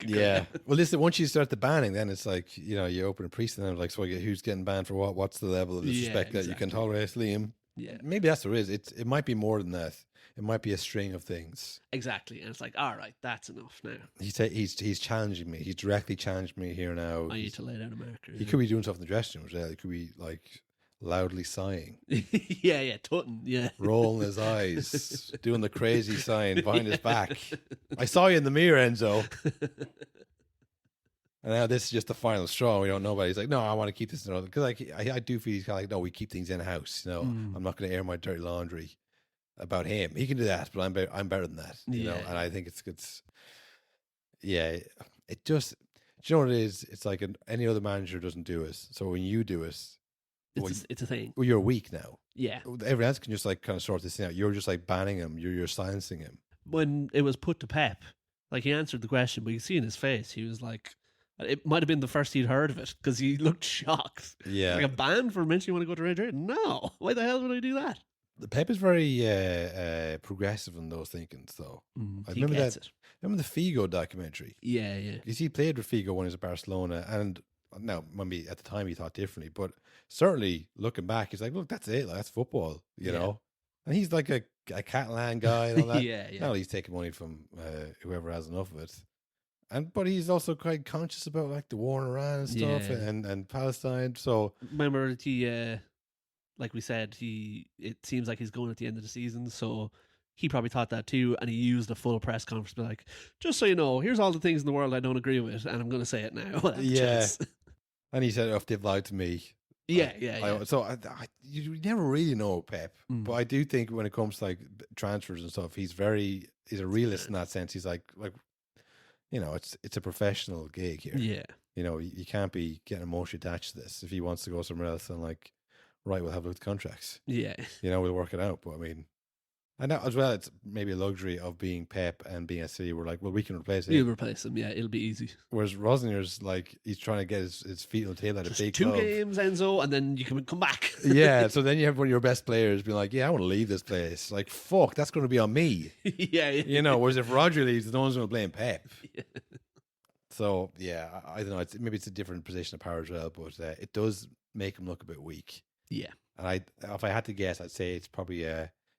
Speaker 1: Yeah, well, listen, once you start the banning, then it's like you open a precedent of so who's getting banned for what? What's the level of disrespect that you can tolerate, Liam?
Speaker 2: Yeah,
Speaker 1: maybe that's what it is. It might be more than that. It might be a string of things.
Speaker 2: Exactly. And it's like, all right, that's enough now.
Speaker 1: He's challenging me. He's directly challenged me here now.
Speaker 2: I need to lay down a marker.
Speaker 1: He could be doing stuff in the dressing room as well. He could be loudly sighing.
Speaker 2: yeah, tutting, yeah.
Speaker 1: Rolling his eyes, doing the crazy sign behind his back. I saw you in the mirror, Enzo. And now this is just the final straw. We don't know about it. He's like, no, I want to keep this in order. Because I do feel he's kind of like, no, we keep things in-house. I'm not going to air my dirty laundry. about him. He can do that, but I'm better than that. You know, and I think it's yeah. It just, do you know what it is? It's like any other manager doesn't do it. So when you do it,
Speaker 2: it's a thing.
Speaker 1: Well, you're weak now.
Speaker 2: Yeah.
Speaker 1: Everyone else can just like kind of sort this thing out. You're just like banning him. You're silencing him.
Speaker 2: When it was put to Pep, like he answered the question, but you see in his face, he was like, it might have been the first he'd heard of it because he looked shocked.
Speaker 1: Yeah.
Speaker 2: Like a ban for mentioning you want to go to Real Madrid? No. Why the hell would I do that?
Speaker 1: The Pep is very progressive in those thinkings, though. I remember that.
Speaker 2: It.
Speaker 1: Remember the Figo documentary?
Speaker 2: Yeah, yeah.
Speaker 1: Because he played with Figo when he was at Barcelona, and now maybe at the time he thought differently, but certainly looking back, he's like, look, that's it, like, that's football, you know. And he's like a Catalan guy and all that.
Speaker 2: Yeah.
Speaker 1: Now he's taking money from whoever has enough of it, but he's also quite conscious about like the war in Iran and stuff and Palestine. So
Speaker 2: remember he, like we said, it seems like he's going at the end of the season, so he probably thought that too, and he used a full press conference to be like, just so you know, here's all the things in the world I don't agree with, and I'm going to say it now.
Speaker 1: Yeah. And he said, if they've lied to me.
Speaker 2: Yeah.
Speaker 1: So you never really know Pep, but I do think when it comes to like transfers and stuff, he's a realist in that sense. He's like, you know, it's a professional gig here.
Speaker 2: Yeah.
Speaker 1: You know, you can't be getting emotionally attached to this. If he wants to go somewhere else, then like, right, we'll have a look at the contracts.
Speaker 2: Yeah.
Speaker 1: You know, we'll work it out. But I mean, and now as well, it's maybe a luxury of being Pep and being a City. We're like, well, we can replace him.
Speaker 2: You'll replace him, yeah. It'll be easy.
Speaker 1: Whereas Rosenier's like, he's trying to get his feet on the table at
Speaker 2: just
Speaker 1: a big
Speaker 2: 2
Speaker 1: club.
Speaker 2: games, Enzo, and then you can come back.
Speaker 1: Yeah, so then you have one of your best players being like, yeah, I want to leave this place. Like, fuck, that's going to be on me.
Speaker 2: Yeah.
Speaker 1: You know, whereas if Roger leaves, no one's going to blame Pep.
Speaker 2: Yeah.
Speaker 1: So, yeah, I don't know. Maybe it's a different position of power as well, but it does make him look a bit weak.
Speaker 2: Yeah.
Speaker 1: And if I had to guess, I'd say it's probably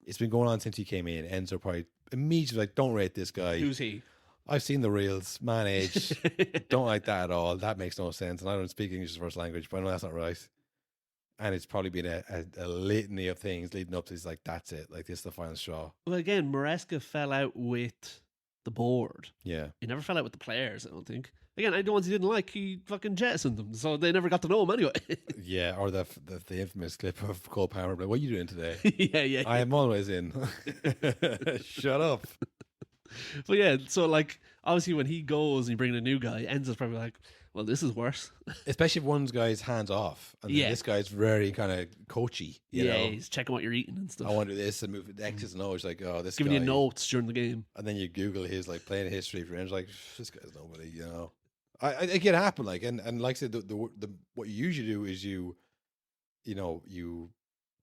Speaker 1: it's been going on since he came in. Enzo probably immediately like, don't rate this guy.
Speaker 2: Who's he?
Speaker 1: I've seen the reels, man age. Don't like that at all. That makes no sense. And I don't speak English as first language, but I know that's not right. And it's probably been a litany of things leading up to this. Like, that's it. Like, this is the final straw.
Speaker 2: Well, again, Maresca fell out with the board.
Speaker 1: Yeah.
Speaker 2: He never fell out with the players, I don't think. Again, the ones he didn't like, he fucking jettisoned them, so they never got to know him anyway.
Speaker 1: Yeah, or the infamous clip of Cole Palmer, like, what are you doing today?
Speaker 2: Yeah.
Speaker 1: I am always in. Shut up.
Speaker 2: But yeah, so like, obviously when he goes and you bring in a new guy, Enzo's probably like, well, this is worse.
Speaker 1: Especially if one guy's hands off. And this guy's very kind of coachy. You know?
Speaker 2: He's checking what you're eating and stuff.
Speaker 1: I want to do this and move the X's and O's. Like, oh, this
Speaker 2: giving
Speaker 1: guy.
Speaker 2: you notes during the game.
Speaker 1: And then you Google his like playing history for him. It's like, this guy's nobody, you know. It can happen, like, and like I said, the what you usually do is you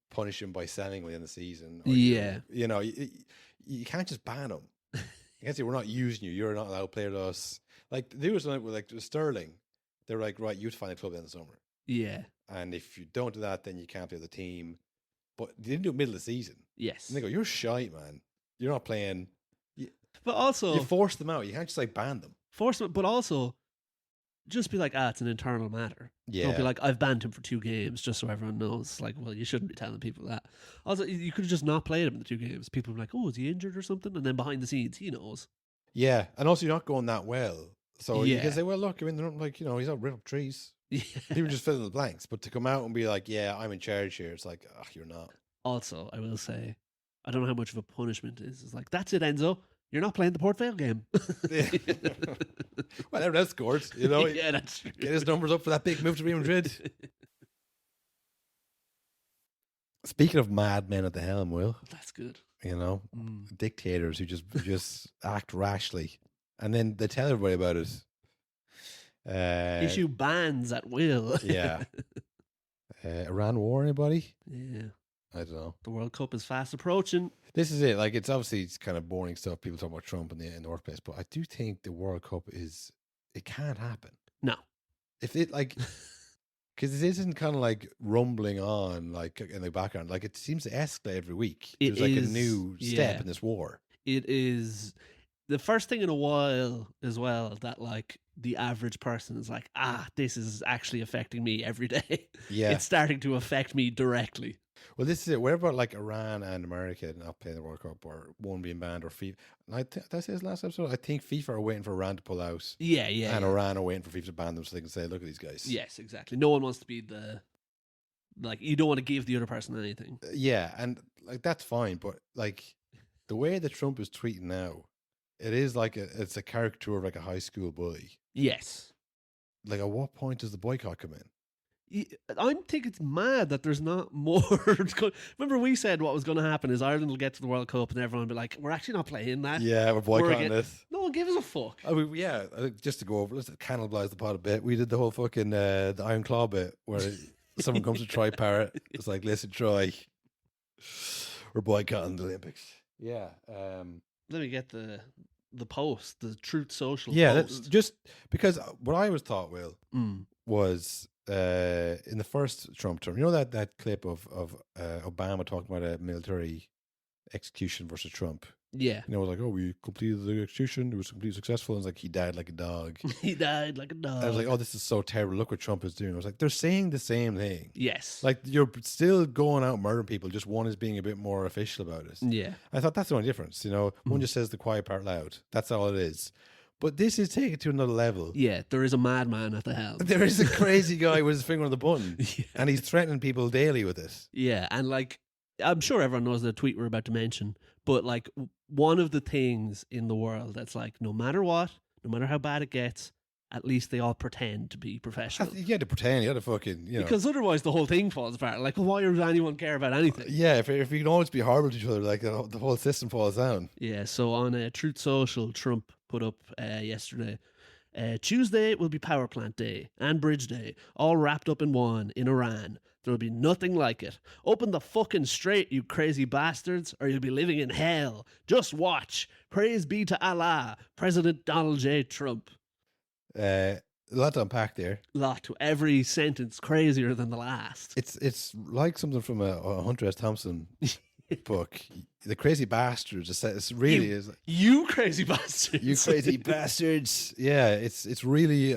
Speaker 1: punish him by selling within the season. Or you know, you can't just ban him. You can't say we're not using you. You're not allowed to play with us. Like there was like Sterling. They're like, right, you have to find a club in the summer.
Speaker 2: Yeah,
Speaker 1: and if you don't do that, then you can't play with the team. But they didn't do it middle of the season.
Speaker 2: Yes,
Speaker 1: and they go, you're shite, man. You're not playing.
Speaker 2: But also,
Speaker 1: you force them out. You can't just like ban them.
Speaker 2: Force them, but also. Just be like, it's an internal matter.
Speaker 1: Yeah.
Speaker 2: Don't be like, I've banned him for 2 games, just so everyone knows. Like, well, you shouldn't be telling people that. Also, you could have just not played him in the 2 games. People would be like, oh, is he injured or something? And then behind the scenes, he knows.
Speaker 1: Yeah, and also you're not going that well. So you can say, well, look, I mean, they're not like, you know, he's not ripping up trees.
Speaker 2: Yeah.
Speaker 1: People just fill in the blanks. But to come out and be like, yeah, I'm in charge here, it's like, you're not.
Speaker 2: Also, I will say, I don't know how much of a punishment it is. It's like, that's it, Enzo. You're not playing the Port Vale game.
Speaker 1: Yeah. Well, everyone else scored, you know.
Speaker 2: Yeah, that's true.
Speaker 1: Get his numbers up for that big move to Real Madrid. Speaking of mad men at the helm, Will.
Speaker 2: That's good.
Speaker 1: You know, dictators who just act rashly. And then they tell everybody about it.
Speaker 2: Issue bans at will.
Speaker 1: Yeah. Iran war, anybody?
Speaker 2: Yeah.
Speaker 1: I don't know.
Speaker 2: The World Cup is fast approaching.
Speaker 1: This is it. Like, it's obviously kind of boring stuff. People talk about Trump in the workplace, but I do think the World Cup it can't happen.
Speaker 2: No.
Speaker 1: If it like, because it isn't kind of like rumbling on like in the background. Like, it seems to escalate every week. There's like a new step in this war.
Speaker 2: It is the first thing in a while as well that like the average person is like, this is actually affecting me every day.
Speaker 1: Yeah.
Speaker 2: It's starting to affect me directly.
Speaker 1: Well, this is it. Wherever like Iran and America not playing the World Cup or one being banned or FIFA. And did I say this last episode? I think FIFA are waiting for Iran to pull out.
Speaker 2: Yeah.
Speaker 1: And Iran are waiting for FIFA to ban them so they can say, look at these guys.
Speaker 2: Yes, exactly. No one wants to be the Like, you don't want to give the other person anything.
Speaker 1: Yeah, and like that's fine, but like the way that Trump is tweeting now, it is like it's a caricature of like a high school bully.
Speaker 2: Yes.
Speaker 1: Like, at what point does the boycott come in?
Speaker 2: I think it's mad that there's not more. Remember, we said what was going to happen is Ireland will get to the World Cup and everyone will be like, we're actually not playing that.
Speaker 1: Yeah, we're boycotting this.
Speaker 2: No one gives a fuck.
Speaker 1: I mean, yeah, just to go over, let's cannibalize the pot a bit. We did the whole fucking the Iron Claw bit where someone comes to Troy Parrott. It's like, listen, Troy, we're boycotting the Olympics. Yeah.
Speaker 2: Let me get the post, the Truth Social
Speaker 1: post.
Speaker 2: Yeah,
Speaker 1: just because what I was thought, Will, was in the first Trump term, you know that clip of Obama talking about a military execution versus Trump.
Speaker 2: Yeah,
Speaker 1: you know, it was like, oh, we completed the execution, it was completely successful, and it's like he died like a dog.
Speaker 2: He died like a dog.
Speaker 1: I was like, oh, this is so terrible. Look what Trump is doing. I was like, they're saying the same thing.
Speaker 2: Yes,
Speaker 1: like you're still going out murdering people. Just one is being a bit more official about it.
Speaker 2: Yeah,
Speaker 1: I thought that's the only difference. You know, one just says the quiet part loud. That's all it is. But this is taken to another level.
Speaker 2: Yeah, there is a madman at the helm.
Speaker 1: There is a crazy guy with his finger on the button, and he's threatening people daily with it.
Speaker 2: Yeah, and like, I'm sure everyone knows the tweet we're about to mention, but like, one of the things in the world that's like, no matter what, no matter how bad it gets, at least they all pretend to be professional.
Speaker 1: You had to pretend, you had to fucking, you know.
Speaker 2: Because otherwise the whole thing falls apart. Like, why would anyone care about anything?
Speaker 1: Yeah, if you can always be horrible to each other, like the whole system falls down.
Speaker 2: Yeah, so on Truth Social, Trump put up yesterday, Tuesday will be Power Plant Day and Bridge Day, all wrapped up in one in Iran. There will be nothing like it. Open the fucking straight, you crazy bastards, or you'll be living in hell. Just watch. Praise be to Allah, President Donald J. Trump.
Speaker 1: A lot to unpack there.
Speaker 2: Lot to every sentence crazier than the last.
Speaker 1: It's like something from a Hunter S. Thompson book. The crazy bastards. It's really is.
Speaker 2: You crazy bastards.
Speaker 1: You crazy bastards. Yeah, it's really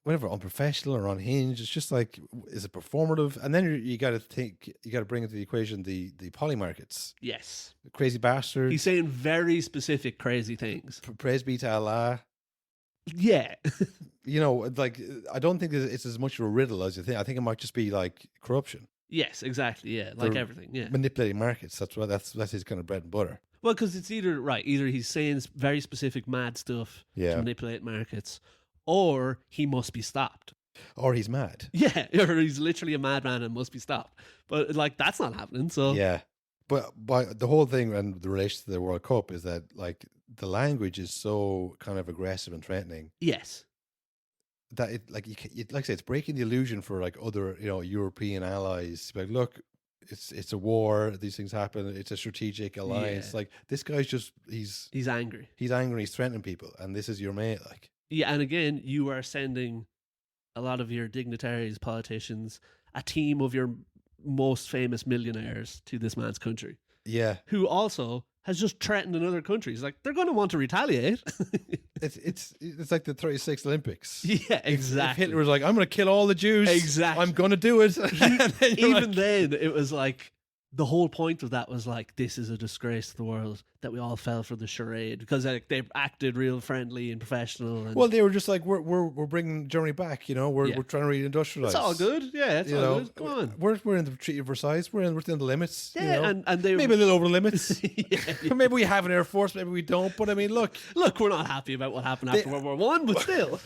Speaker 1: whatever, unprofessional or unhinged. It's just like, is it performative? And then you got to think, you got to bring into the equation the poly markets.
Speaker 2: Yes,
Speaker 1: the crazy bastards.
Speaker 2: He's saying very specific crazy things.
Speaker 1: Praise be to Allah.
Speaker 2: Yeah.
Speaker 1: You know, like, I don't think it's as much of a riddle as you think. I think it might just be like corruption.
Speaker 2: Yes, exactly. Yeah, like everything. Yeah,
Speaker 1: manipulating markets. That's his kind of bread and butter.
Speaker 2: Well, because it's either he's saying very specific mad stuff to manipulate markets, or he must be stopped.
Speaker 1: Or he's mad.
Speaker 2: Yeah, or he's literally a madman and must be stopped. But like, that's not happening. So
Speaker 1: yeah, but the whole thing and the relation to the World Cup is that like the language is so kind of aggressive and threatening.
Speaker 2: Yes.
Speaker 1: That it like like I say, it's breaking the illusion for like other, you know, European allies. Like, look, it's a war. These things happen. It's a strategic alliance. Yeah. Like, this guy's just he's
Speaker 2: angry.
Speaker 1: He's angry. He's threatening people, and this is your mate. Like,
Speaker 2: yeah, and again, you are sending a lot of your dignitaries, politicians, a team of your most famous millionaires to this man's country.
Speaker 1: Yeah,
Speaker 2: who also has just threatened another country. It's like, they're going to want to retaliate.
Speaker 1: It's like the 36th Olympics.
Speaker 2: Yeah, exactly.
Speaker 1: If Hitler was like, I'm going to kill all the Jews.
Speaker 2: Exactly.
Speaker 1: I'm going to do it.
Speaker 2: Then it was like, the whole point of that was like, this is a disgrace to the world that we all fell for the charade, because like, they acted real friendly and professional. And
Speaker 1: well, they were just like, we're bringing Germany back. You know, we're trying to reindustrialize.
Speaker 2: It's all good. Yeah, it's all good. Come on,
Speaker 1: we're in the Treaty of Versailles. We're within the limits.
Speaker 2: Yeah, you know? and they
Speaker 1: maybe a little over the limits. Maybe we have an air force. Maybe we don't. But I mean, look,
Speaker 2: we're not happy about what happened after World War One, but still.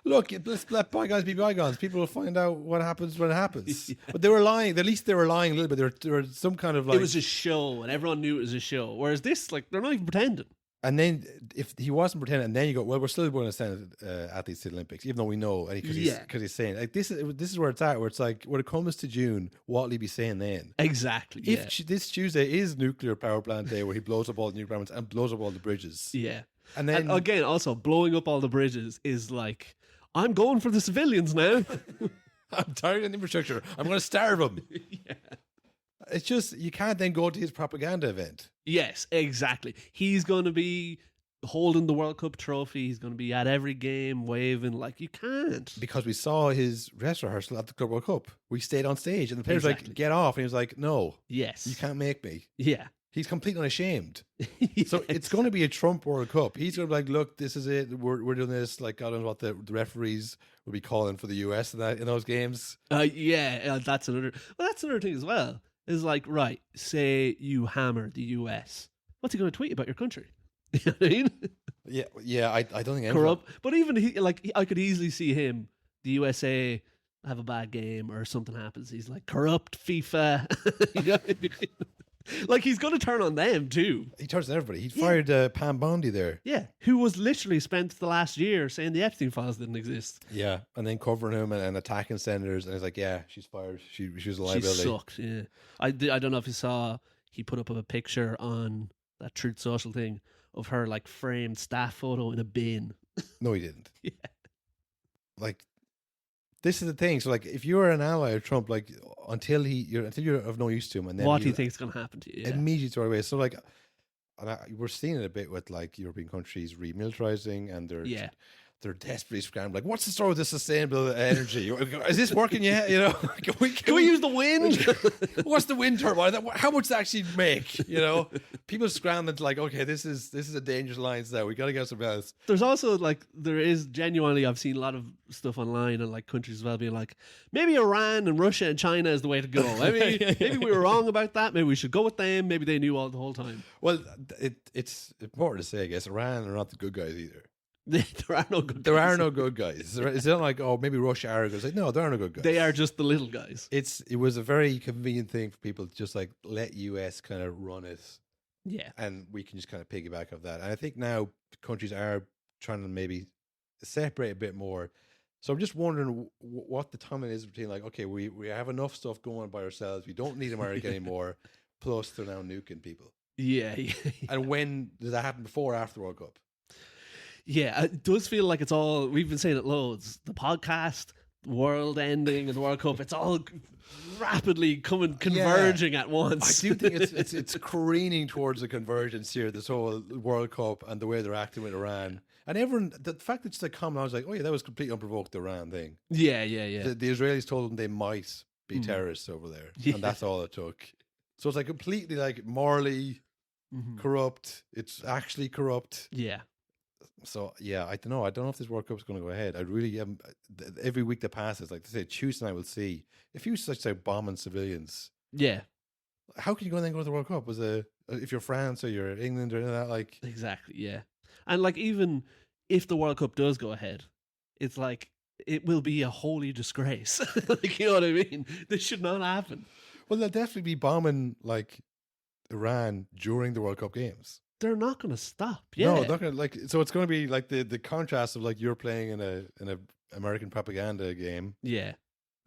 Speaker 1: Look, let's let bygones be bygones. People will find out what happens when it happens. Yeah. But they were lying. At least they were lying a little bit. There were some kind of like...
Speaker 2: It was a show, and everyone knew it was a show. Whereas this, like, they're not even pretending.
Speaker 1: And then, if he wasn't pretending, and then you go, well, we're still going to send athletes to the Olympics, even though we know, because he's saying, like, this is where it's at, where it's like, when it comes to June, what'll he be saying then?
Speaker 2: Exactly.
Speaker 1: If this Tuesday is nuclear power plant day, where he blows up all the nuclear plants and blows up all the bridges.
Speaker 2: Yeah.
Speaker 1: And then...
Speaker 2: And again, also, blowing up all the bridges is like... I'm going for the civilians now.
Speaker 1: I'm targeting infrastructure. I'm going to starve them.
Speaker 2: Yeah.
Speaker 1: It's just, you can't then go to his propaganda event.
Speaker 2: Yes, exactly. He's going to be holding the World Cup trophy. He's going to be at every game waving. Like, you can't.
Speaker 1: Because we saw his dress rehearsal at the Club World Cup. We stayed on stage and the players like, get off. And he was like, no.
Speaker 2: Yes.
Speaker 1: You can't make me.
Speaker 2: Yeah.
Speaker 1: He's completely unashamed.
Speaker 2: Yes.
Speaker 1: So it's going to be a Trump World Cup. He's going to be like, look, this is it. We're doing this. Like, I don't know what the referees will be calling for the US in those games.
Speaker 2: That's another. Well, that's another thing as well. Is like, right, say you hammer the US. What's he going to tweet about your country? You know what I mean?
Speaker 1: Yeah. I don't think
Speaker 2: corrupt. But even I could easily see him, the USA, have a bad game or something happens. He's like, corrupt FIFA. You know what I mean? Like, he's going to turn on them too.
Speaker 1: He turns on everybody. He fired Pam Bondi there.
Speaker 2: Yeah, who was literally spent the last year saying the Epstein files didn't exist.
Speaker 1: Yeah, and then covering him and attacking senators. And he's like, yeah, she's fired. She was a liability.
Speaker 2: She sucked, yeah. I don't know if you saw, he put up a picture on that Truth Social thing of her, like, framed staff photo in a bin.
Speaker 1: No, he didn't.
Speaker 2: Yeah.
Speaker 1: Like, this is the thing. So, like, if you're an ally of Trump, like, until you're of no use to him, and then
Speaker 2: what do you think is going to happen to you? Yeah.
Speaker 1: Immediately throw away. So, like, we're seeing it a bit with, like, European countries remilitarizing, and they're desperately scrambling. Like, what's the story with the sustainable energy? Is this working yet? You know,
Speaker 2: can we use the wind?
Speaker 1: What's the wind turbine? How much does it actually make? You know, people scrambling to, like, okay, this is a dangerous alliance now. We got to get something else.
Speaker 2: There's also, like, there is genuinely, I've seen a lot of stuff online and, like, countries as well being like, maybe Iran and Russia and China is the way to go. Maybe we were wrong about that. Maybe we should go with them. Maybe they knew all the whole time.
Speaker 1: Well, it's important to say, I guess, Iran are not the good guys either.
Speaker 2: There are no good guys.
Speaker 1: There are no good guys. It's not like, oh, maybe Russia are good. Like, no, there are no good guys.
Speaker 2: They are just the little guys.
Speaker 1: It was a very convenient thing for people to just, like, let US kind of run it.
Speaker 2: Yeah.
Speaker 1: And we can just kind of piggyback off that. And I think now countries are trying to maybe separate a bit more. So I'm just wondering what the timing is between, like, okay, we have enough stuff going by ourselves. We don't need America anymore. Plus, they're now nuking people.
Speaker 2: Yeah.
Speaker 1: And when does that happen? Before or after the World Cup?
Speaker 2: Yeah, it does feel like it's all, we've been saying it loads, the podcast, world ending and the World Cup, it's all rapidly converging at once.
Speaker 1: I do think it's careening towards a convergence here, this whole World Cup and the way they're acting with Iran. And everyone, the fact that it's like common, I was like, oh yeah, that was completely unprovoked, the Iran thing.
Speaker 2: Yeah.
Speaker 1: The Israelis told them they might be terrorists over there. Yeah. And that's all it took. So it's like completely, like, morally corrupt. It's actually corrupt.
Speaker 2: Yeah.
Speaker 1: So yeah, I don't know. I don't know if this World Cup is going to go ahead. I really am. Every week that passes, like they say, Tuesday night we'll see. If you such like bombing civilians,
Speaker 2: yeah,
Speaker 1: how can you go and then go to the World Cup? If you're France or you're England or anything like that, like
Speaker 2: exactly, yeah. And like even if the World Cup does go ahead, it's like it will be a holy disgrace. Like, you know what I mean? This should not happen.
Speaker 1: Well, they'll definitely be bombing like Iran during the World Cup games.
Speaker 2: They're not going to stop. Yeah.
Speaker 1: No, they're not gonna, like, so it's going to be like the contrast of, like, you're playing in a American propaganda game.
Speaker 2: Yeah.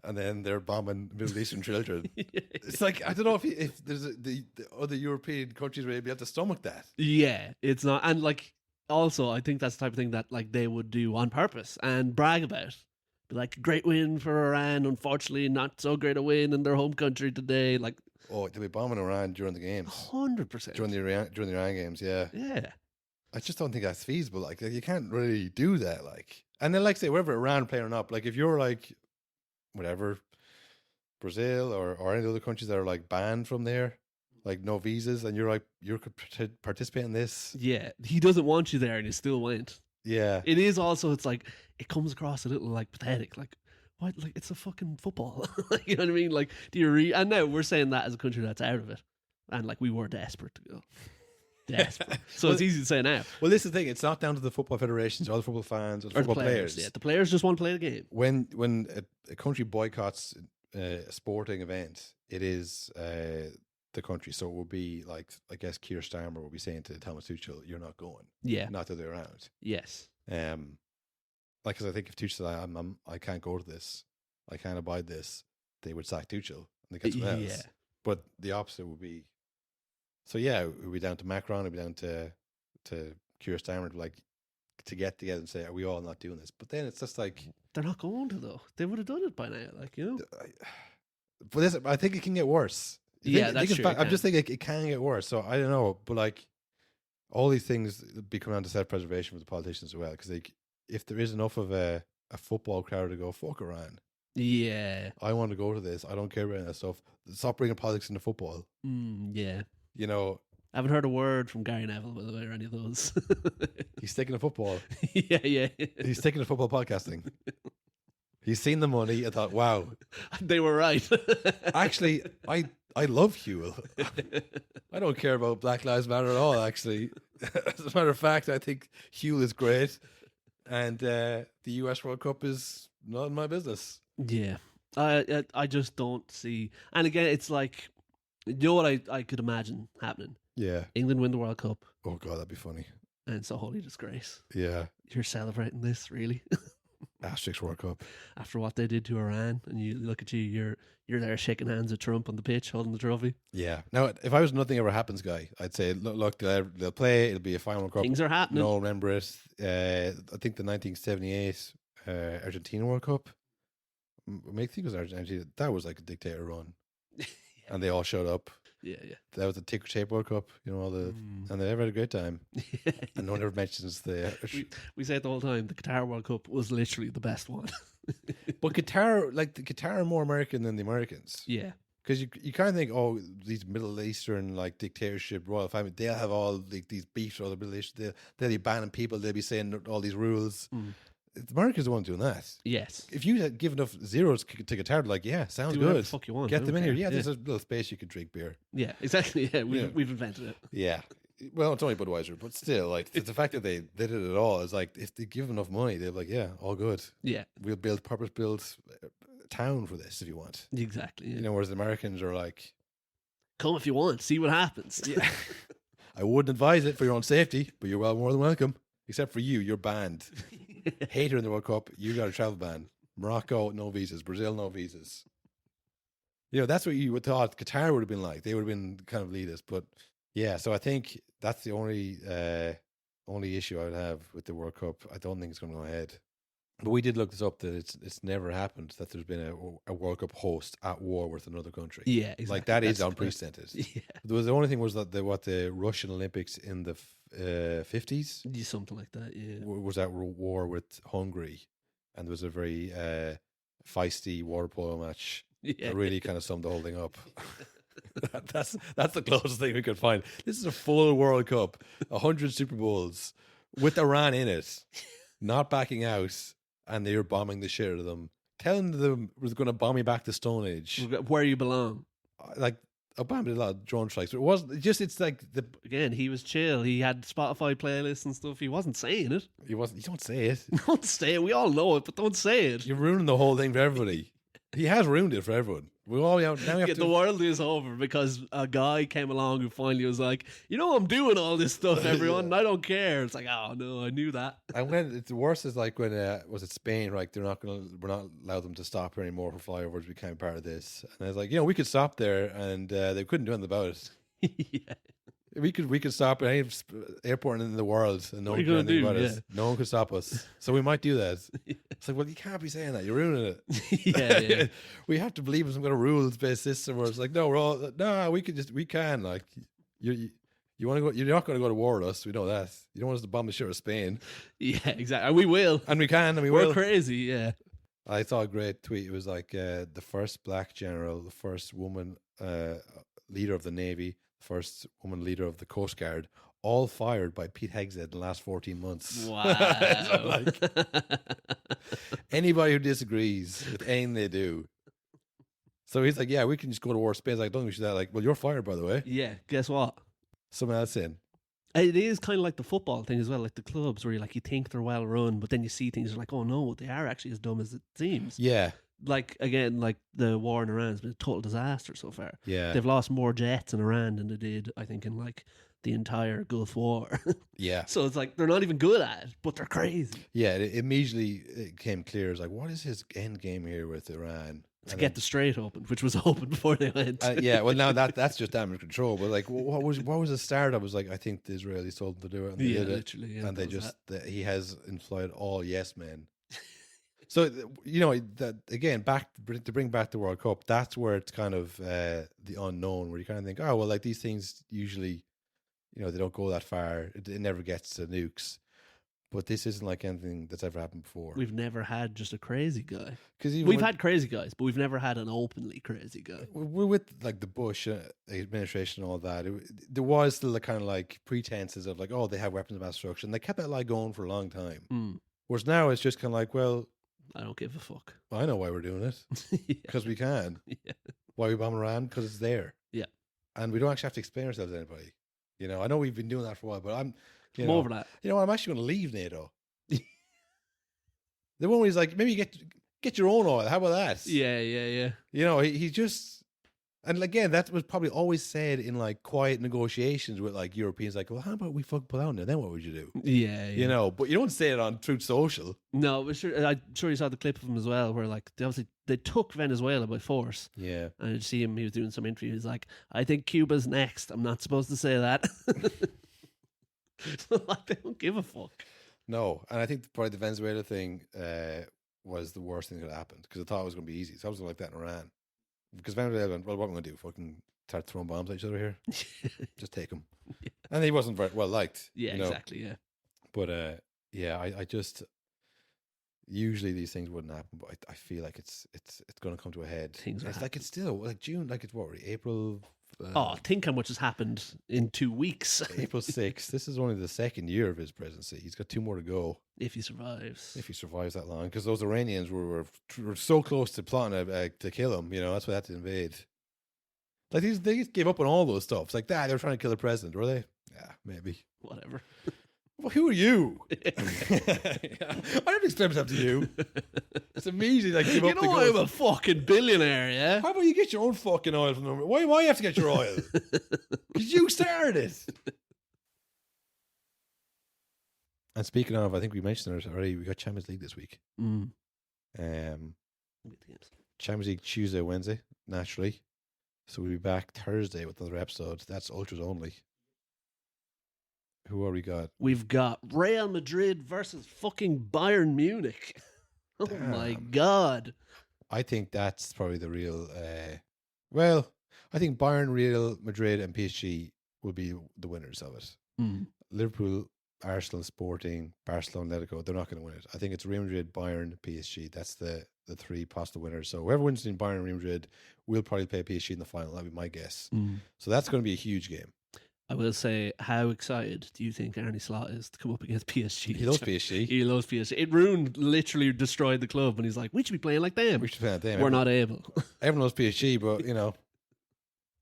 Speaker 1: And then they're bombing Middle Eastern children.
Speaker 2: Yeah.
Speaker 1: It's like, I don't know if there's the other European countries will be able to stomach that.
Speaker 2: Yeah, it's not. And like, also, I think that's the type of thing that, like, they would do on purpose and brag about. Be like, great win for Iran. Unfortunately, not so great a win in their home country today. Like,
Speaker 1: oh, they'll be bombing Iran during the games.
Speaker 2: 100%.
Speaker 1: During the Iran games, yeah.
Speaker 2: Yeah.
Speaker 1: I just don't think that's feasible. Like, you can't really do that. Like, and then, like, say, wherever Iran playing or not, like, if you're like, whatever, Brazil or any other countries that are like banned from there, like no visas, and you're like, you could participate in this.
Speaker 2: Yeah. He doesn't want you there and he still went.
Speaker 1: Yeah.
Speaker 2: It is also, it's like, it comes across a little like pathetic. Like, what? Like, it's a fucking football. You know what I mean? Like, do you and now we're saying that as a country that's out of it. And like, we were desperate to go. Desperate. So well, it's easy to say now.
Speaker 1: Well, this is the thing. It's not down to the football federations or the football fans or the football players.
Speaker 2: Yeah, the players just want to play the game.
Speaker 1: When a country boycotts a sporting event, it is the country. So it will be like, I guess Keir Starmer will be saying to Thomas Tuchel, "You're not going."
Speaker 2: Yeah.
Speaker 1: Not the other way around.
Speaker 2: Yes.
Speaker 1: Like, because I think if Tuchel said, I can't go to this, I can't abide this, they would sack Tuchel and they get someone else. But the opposite would be. So yeah, it would be down to Macron, it would be down to Keir Starmer to get together and say, are we all not doing this? But then it's just like,
Speaker 2: they're not going to, though. They would have done it by now, like, you know.
Speaker 1: But this, I think it can get worse.
Speaker 2: That's true.
Speaker 1: I'm just thinking it can get worse. So I don't know, but like all these things become down to self-preservation for the politicians as well. Because if there is enough of a football crowd to go, fuck Iran.
Speaker 2: Yeah.
Speaker 1: I want to go to this. I don't care about that stuff. Stop bringing politics into football.
Speaker 2: Yeah.
Speaker 1: You know,
Speaker 2: I haven't heard a word from Gary Neville, by the way, or any of those.
Speaker 1: He's sticking to football.
Speaker 2: Yeah.
Speaker 1: He's sticking to football podcasting. He's seen the money and thought, wow.
Speaker 2: They were right.
Speaker 1: Actually, I love Huel. I don't care about Black Lives Matter at all, actually. As a matter of fact, I think Huel is great. And the US World Cup is not my business.
Speaker 2: Yeah. I just don't see. And again, it's like, you know what I could imagine happening?
Speaker 1: Yeah.
Speaker 2: England win the World Cup.
Speaker 1: Oh, God, that'd be funny.
Speaker 2: And it's a holy disgrace.
Speaker 1: Yeah.
Speaker 2: You're celebrating this, really?
Speaker 1: Asterix World Cup.
Speaker 2: After what they did to Iran, and you look at you're there shaking hands with Trump on the pitch, holding the trophy.
Speaker 1: Yeah. Now, if I was nothing ever happens guy, I'd say, look, they'll play. It'll be a final World Cup.
Speaker 2: Things are happening.
Speaker 1: No, remember it. I think the 1978 Argentina World Cup. I think it was Argentina. That was like a dictator run,
Speaker 2: Yeah.
Speaker 1: and they all showed up.
Speaker 2: Yeah.
Speaker 1: That was the ticker tape World Cup. You know, and they never had a great time. And no one ever mentions the.
Speaker 2: We say it the whole time. The Qatar World Cup was literally the best one.
Speaker 1: But Qatar, like the Qatar, are more American than the Americans.
Speaker 2: Yeah.
Speaker 1: Because you kind of think, oh, these Middle Eastern like dictatorship royal family, they'll have all like these beefs or the Middle East. They'll be banning people. They'll be saying all these rules. The Americans are the ones doing that.
Speaker 2: Yes.
Speaker 1: If you had given enough zeros to Qatar, like, yeah, sounds
Speaker 2: Do
Speaker 1: good.
Speaker 2: whatever the fuck you want.
Speaker 1: Get them in here. Yeah,
Speaker 2: Yeah.
Speaker 1: there's a little space you could drink beer.
Speaker 2: Yeah, exactly. Yeah, we've invented it.
Speaker 1: Yeah. Well, it's only Budweiser, but still, like, the fact that they did it at all is like, if they give them enough money, they're like, yeah, all good.
Speaker 2: Yeah.
Speaker 1: We'll build purpose-built town for this if you want.
Speaker 2: Exactly. Yeah.
Speaker 1: You know, whereas the Americans are like,
Speaker 2: come if you want, see what happens.
Speaker 1: Yeah. I wouldn't advise it for your own safety, but you're more than welcome. Except for you're banned. Hater in the World Cup, you got a travel ban. Morocco, no visas. Brazil, no visas. You know, that's what you would thought Qatar would have been like. They would have been kind of elitist. But yeah, so I think that's the only issue I would have with the World Cup. I don't think it's going to go ahead. But we did look this up that it's never happened that there's been a World Cup host at war with another country.
Speaker 2: Yeah, exactly.
Speaker 1: Like that is unprecedented.
Speaker 2: Yeah.
Speaker 1: The only thing was that the Russian Olympics in the 50s,
Speaker 2: Yeah, something like that. Yeah,
Speaker 1: was at war with Hungary, and there was a very feisty water polo match.
Speaker 2: Yeah.
Speaker 1: That really kind of summed the whole thing up. That's the closest thing we could find. This is a full World Cup, 100 Super Bowls with Iran in it, not backing out. And they were bombing the shit out of them, telling them it was going to bomb you back to Stone Age,
Speaker 2: where you belong.
Speaker 1: Like Obama did a lot of drone strikes. It wasn't just. It's like
Speaker 2: again. He was chill. He had Spotify playlists and stuff. He wasn't saying it.
Speaker 1: He wasn't. You don't say it.
Speaker 2: Don't say it. We all know it, but don't say it.
Speaker 1: You're ruining the whole thing for everybody. He has ruined it for everyone. We all now we have to.
Speaker 2: The world is over because a guy came along who finally was like, you know, I'm doing all this stuff, everyone, and I don't care. It's like, oh no, I knew that.
Speaker 1: And when it's the worst is like when was it Spain? Like we're not allow them to stop here anymore for flyovers. We can't be part of this. And I was like, we could stop there, and they couldn't do anything about it.
Speaker 2: Yeah.
Speaker 1: We could stop at any airport in the world, and no one could do anything about it. No one could stop us. So we might do that. It's like, well, you can't be saying that. You're ruining it.
Speaker 2: Yeah.
Speaker 1: We have to believe in some kind of rules-based system where it's like, we can. Like, you want to go? You're not going to go to war with us. We know that. You don't want us to bomb the shit of Spain.
Speaker 2: Yeah, exactly. And we will.
Speaker 1: And we can. And we will.
Speaker 2: We're crazy. Yeah.
Speaker 1: I saw a great tweet. It was like the first black general, the first woman leader of the Navy, first woman leader of the Coast Guard, all fired by Pete Hegseth in the last 14 months.
Speaker 2: Wow.
Speaker 1: So like, anybody who disagrees with anything they do. So he's like, yeah, we can just go to war with Spain. Like, I don't think we should do that. Like, well, you're fired, by the way.
Speaker 2: Yeah, guess what?
Speaker 1: Someone else in.
Speaker 2: It is kind of like the football thing as well, like the clubs where you think they're well run, but then you see things, you're like, oh no, they are actually as dumb as it seems.
Speaker 1: Yeah.
Speaker 2: Like, again, like the war in Iran has been a total disaster so far.
Speaker 1: Yeah.
Speaker 2: They've lost more jets in Iran than they did, I think, in like the entire Gulf War.
Speaker 1: Yeah.
Speaker 2: So it's like they're not even good at it, but they're crazy.
Speaker 1: Yeah, it immediately became clear. It's like, what is his end game here with Iran?
Speaker 2: To get the Strait open, which was open before they went.
Speaker 1: Yeah, well, now that's just damage control. But like, what was the start? I was like, I think the Israelis told them to do it, and they did it.
Speaker 2: Literally, yeah,
Speaker 1: and they just he has employed all yes men. So that again, to bring back the World Cup, that's where it's kind of the unknown, where you kind of think, oh well, like these things usually, they don't go that far. It never gets to nukes. But this isn't like anything that's ever happened before.
Speaker 2: We've never had just a crazy guy.
Speaker 1: Because
Speaker 2: we've had crazy guys, but we've never had an openly crazy guy.
Speaker 1: We're with like the Bush administration and all that. There was still the kind of like pretenses of like, oh, they have weapons of mass destruction. They kept that lie going for a long time. Whereas now it's just kind of like, well,
Speaker 2: I don't give a fuck.
Speaker 1: I know why we're doing it. Because we can.
Speaker 2: Yeah.
Speaker 1: Why we bomb Iran? Because it's there.
Speaker 2: Yeah. And
Speaker 1: we don't actually have to explain ourselves to anybody. You know, I know we've been doing that for a while, but I'm
Speaker 2: over that.
Speaker 1: You know, I'm actually going to leave NATO. The one where he's like, maybe you get your own oil. How about that?
Speaker 2: Yeah.
Speaker 1: You know, he just, and again, that was probably always said in like quiet negotiations with like Europeans, like, well, how about we fucking pull out now? Then what would you do?
Speaker 2: Yeah.
Speaker 1: You know, but you don't say it on Truth Social.
Speaker 2: No, but I'm sure you saw the clip of him as well, where like they took Venezuela by force.
Speaker 1: Yeah.
Speaker 2: And you see him, he was doing some interview. He's like, I think Cuba's next. I'm not supposed to say that. Like, they don't give a fuck.
Speaker 1: No, and I think probably the Venezuela thing was the worst thing that could have happened because I thought it was going to be easy. So I was like that in Iran. Because Venezuela went, well, what am I going to do? Fucking start throwing bombs at each other here? Just take them. Yeah. And he wasn't very well liked.
Speaker 2: Yeah,
Speaker 1: you know?
Speaker 2: Exactly, yeah.
Speaker 1: But, yeah, I just, usually these things wouldn't happen, but I feel like it's going to come to a head. It's still, like June, like it's what, April...
Speaker 2: think how much has happened in 2 weeks.
Speaker 1: April 6th. This is only the second year of his presidency. He's got 2 more to go.
Speaker 2: If he survives.
Speaker 1: If he survives that long. Because those Iranians were so close to plotting to kill him. You know, that's why they had to invade. Like, they gave up on all those stuff. It's like, they were trying to kill the president, were they? Yeah, maybe.
Speaker 2: Whatever.
Speaker 1: Well, who are you? I don't explain myself to you. It's amazing. Like, give up the
Speaker 2: I'm a fucking billionaire, yeah?
Speaker 1: How about you get your own fucking oil from them? Why do I have to get your oil? Because you started it. And speaking of, I think we mentioned it already, we got Champions League this week. Champions League Tuesday, Wednesday, naturally. So we'll be back Thursday with another episode. That's Ultras only. Who are we got?
Speaker 2: We've got Real Madrid versus fucking Bayern Munich. Oh my God.
Speaker 1: I think that's probably the real... well, I think Bayern, Real Madrid and PSG will be the winners of it. Liverpool, Arsenal, Sporting, Barcelona, Atletico, they're not going to win it. I think it's Real Madrid, Bayern, PSG. That's the 3 possible winners. So whoever wins in Bayern and Real Madrid will probably play PSG in the final. That'd be my guess. So that's going to be a huge game.
Speaker 2: I will say, how excited do you think Arne Slot is to come up against PSG?
Speaker 1: He loves PSG.
Speaker 2: He loves PSG. It literally destroyed the club, and he's like, we should be playing like them.
Speaker 1: We should play like them.
Speaker 2: We're not able.
Speaker 1: Everyone loves PSG, but, you know,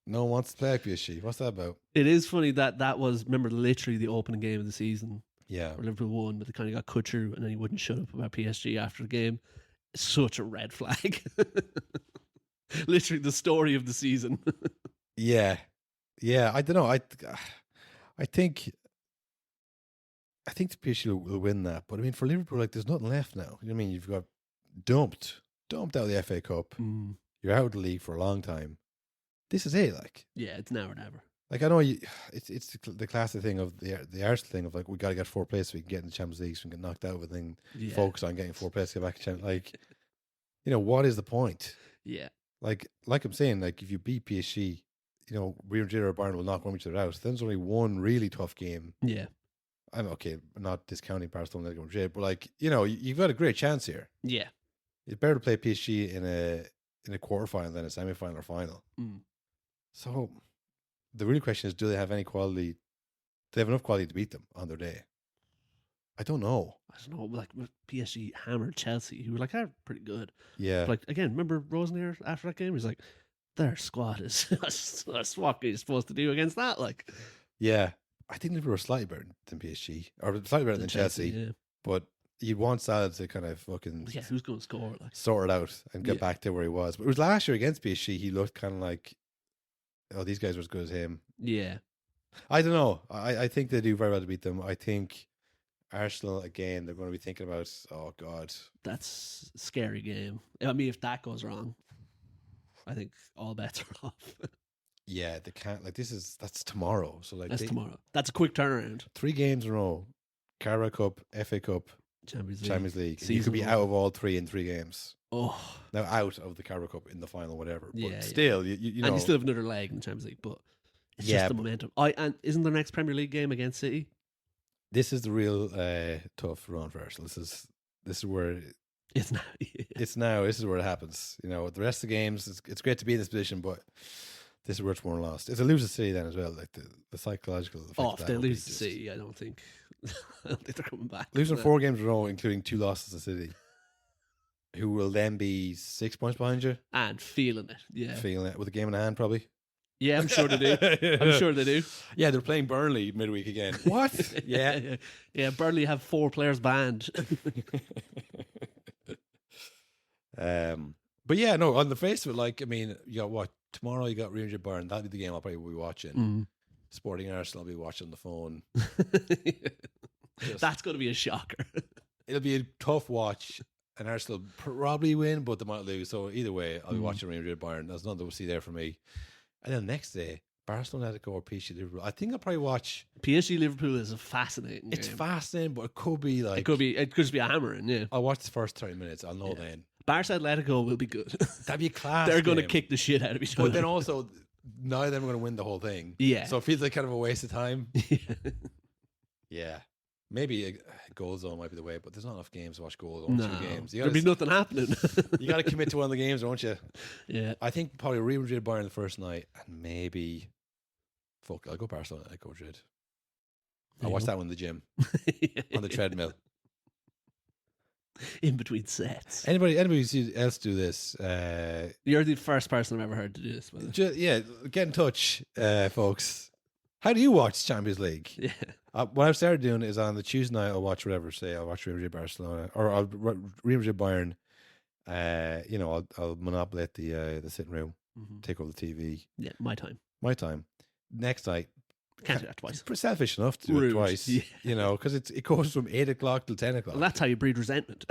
Speaker 1: no one wants to play like PSG. What's that about?
Speaker 2: It is funny that was, remember, literally the opening game of the season.
Speaker 1: Yeah.
Speaker 2: Where Liverpool won, but they kind of got cut through, and then he wouldn't shut up about PSG after the game. Such a red flag. Literally the story of the season.
Speaker 1: Yeah. Yeah, I don't know. I think the PSG will win that. But I mean, for Liverpool, like, there's nothing left now. You know what I mean? You've got dumped out of the FA Cup. You're out of the league for a long time. This is it, like.
Speaker 2: Yeah, it's now or never.
Speaker 1: Like, I know it's the classic thing of the Arsenal thing of like, we got to get 4 places so we can get in the Champions League, so we can get knocked out with and focus on getting 4 places to get back to Champions. Like, you know, what is the point?
Speaker 2: Yeah.
Speaker 1: Like I'm saying, like, if you beat PSG, you know, Real Madrid or Bayern will knock one each other out. Then there's only one really tough game.
Speaker 2: Yeah.
Speaker 1: I'm okay, not discounting Barcelona and Madrid, but like, you know, you've got a great chance here.
Speaker 2: Yeah.
Speaker 1: It's better to play PSG in a quarterfinal than a semi-final or final. So the real question is, do they have any quality? Do they have enough quality to beat them on their day? I don't know.
Speaker 2: Like, PSG hammered Chelsea, who were like, pretty good.
Speaker 1: Yeah.
Speaker 2: But like, again, remember Rosenior after that game? He's like, their squad is what are you supposed to do against that? Like,
Speaker 1: yeah, I think Liverpool were slightly better than PSG, or slightly better than Chelsea. Yeah. But you'd want Salah to kind of fucking
Speaker 2: who's going to score? Like,
Speaker 1: sort it out and get back to where he was. But it was last year against PSG. He looked kind of like, oh, these guys are as good as him.
Speaker 2: Yeah,
Speaker 1: I don't know. I think they do very well to beat them. I think Arsenal again. They're going to be thinking about, oh God,
Speaker 2: that's a scary game. I mean, if that goes wrong, I think all bets are off.
Speaker 1: Yeah, they can't. Like, that's tomorrow. So like,
Speaker 2: that's tomorrow. That's a quick turnaround.
Speaker 1: 3 games in a row: Carabao Cup, FA Cup, Champions League. You could be out of all 3 in 3 games.
Speaker 2: Oh,
Speaker 1: now out of the Carabao Cup in the final, whatever. But
Speaker 2: yeah,
Speaker 1: still, you know,
Speaker 2: and you still have another leg in the Champions League. But it's just the momentum. And isn't the next Premier League game against City?
Speaker 1: This is the real tough run for Arsenal. This is where
Speaker 2: it's now.
Speaker 1: It's now. This is where it happens. You know, the rest of the games, it's great to be in this position, but this is where it's won and lost. If they lose to City then as well, like the psychological effect.
Speaker 2: Oh, if they lose to City, I don't think they're coming back.
Speaker 1: Losing 4 games in a row, including 2 losses to City, who will then be 6 points behind you.
Speaker 2: And feeling it, yeah.
Speaker 1: Feeling it with a game in hand, probably.
Speaker 2: Yeah, I'm sure they do. I'm sure they do.
Speaker 1: Yeah, they're playing Burnley midweek again. What? Yeah.
Speaker 2: Yeah, Burnley have 4 players banned.
Speaker 1: But yeah, no, on the face of it, like, I mean, you got what? Tomorrow you got Real Madrid Bayern. That'll be the game I'll probably be watching. Sporting Arsenal I'll be watching on the phone.
Speaker 2: That's going to be a shocker.
Speaker 1: It'll be a tough watch. And Arsenal probably win, but they might lose. So either way, I'll be watching Real Madrid Bayern. There's nothing we'll see there for me. And then the next day, Barcelona had to go or PSG Liverpool. I think I'll probably watch
Speaker 2: PSG Liverpool is a fascinating
Speaker 1: It's
Speaker 2: game.
Speaker 1: fascinating, but it could be like
Speaker 2: it could just be a hammering, yeah.
Speaker 1: I'll watch the first 30 minutes, I'll know then.
Speaker 2: Barca Atletico will be good.
Speaker 1: That'd be a class.
Speaker 2: They're going to kick the shit out of each other.
Speaker 1: But then also now they're going to win the whole thing.
Speaker 2: Yeah.
Speaker 1: So it feels like kind of a waste of time. Yeah. Maybe a goal zone might be the way, but there's not enough games to watch goal zone.
Speaker 2: No,
Speaker 1: 2 games.
Speaker 2: there'll be nothing happening.
Speaker 1: You got to commit to one of the games, don't you?
Speaker 2: Yeah.
Speaker 1: I think probably Real Madrid Bayern the first night, and maybe I'll go Barcelona. I go Madrid. I'll watch that one in the gym on the treadmill.
Speaker 2: In between sets.
Speaker 1: Anybody else do this?
Speaker 2: You're the first person I've ever heard to do this.
Speaker 1: Yeah, get in touch, folks. How do you watch Champions League?
Speaker 2: Yeah.
Speaker 1: What I've started doing is on the Tuesday night I'll watch whatever. Say I'll watch Real Madrid Barcelona or I'll Real Madrid Bayern. I'll monopolize the sitting room, take over the TV.
Speaker 2: Yeah, my time.
Speaker 1: Next night.
Speaker 2: Can't do that twice.
Speaker 1: Pretty selfish enough to do it twice, you know, because it goes from 8 o'clock till 10 o'clock.
Speaker 2: Well, that's how you breed resentment.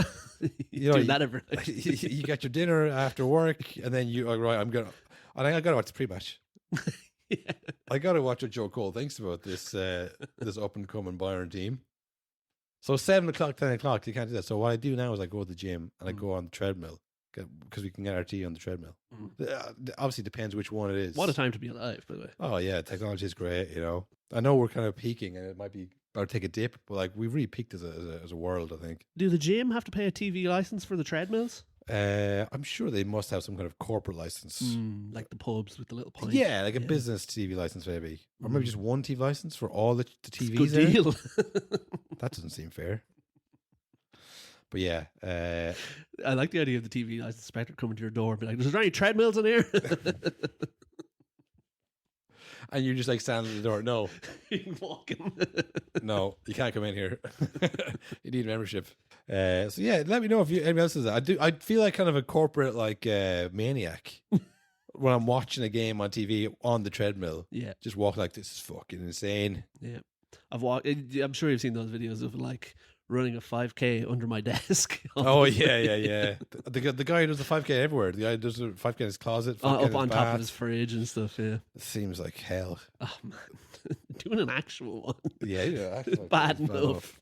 Speaker 1: you
Speaker 2: do that every night.
Speaker 1: You get your dinner after work, and then I gotta watch the pre-match.
Speaker 2: Yeah.
Speaker 1: I gotta watch what Joe Cole thinks about this this up and coming Bayern team. So 7 o'clock, 10 o'clock, you can't do that. So what I do now is I go to the gym and I go on the treadmill because we can get our tea on the treadmill. Obviously, depends which one it is.
Speaker 2: What a time to be alive, by the way.
Speaker 1: Oh yeah, technology is great. You know, I know we're kind of peaking, and it might be about to take a dip, but like we've really peaked as a world. I think.
Speaker 2: Do the gym have to pay a TV license for the treadmills?
Speaker 1: I'm sure they must have some kind of corporate license,
Speaker 2: like the pubs with the little pint.
Speaker 1: Yeah, like a business TV license, maybe, or maybe just one TV license for all the TVs.
Speaker 2: Good
Speaker 1: there.
Speaker 2: deal.
Speaker 1: That doesn't seem fair. But yeah,
Speaker 2: I like the idea of the TV license inspector coming to your door and be like, "Is there any treadmills in here?"
Speaker 1: And you're just like standing at the door. No,
Speaker 2: walking.
Speaker 1: No, you can't come in here. You need membership. So yeah, let me know if anyone else does that. I feel like kind of a corporate like maniac when I'm watching a game on TV on the treadmill.
Speaker 2: Yeah,
Speaker 1: just walk like this is fucking insane.
Speaker 2: Yeah, I'm sure you've seen those videos of like running a 5K under my desk.
Speaker 1: Oh yeah. The guy who does the 5K everywhere. The guy who does the 5K in his closet,
Speaker 2: up on top of his fridge and stuff. Yeah,
Speaker 1: it seems like hell.
Speaker 2: Oh man, doing an actual one.
Speaker 1: Yeah,
Speaker 2: bad enough.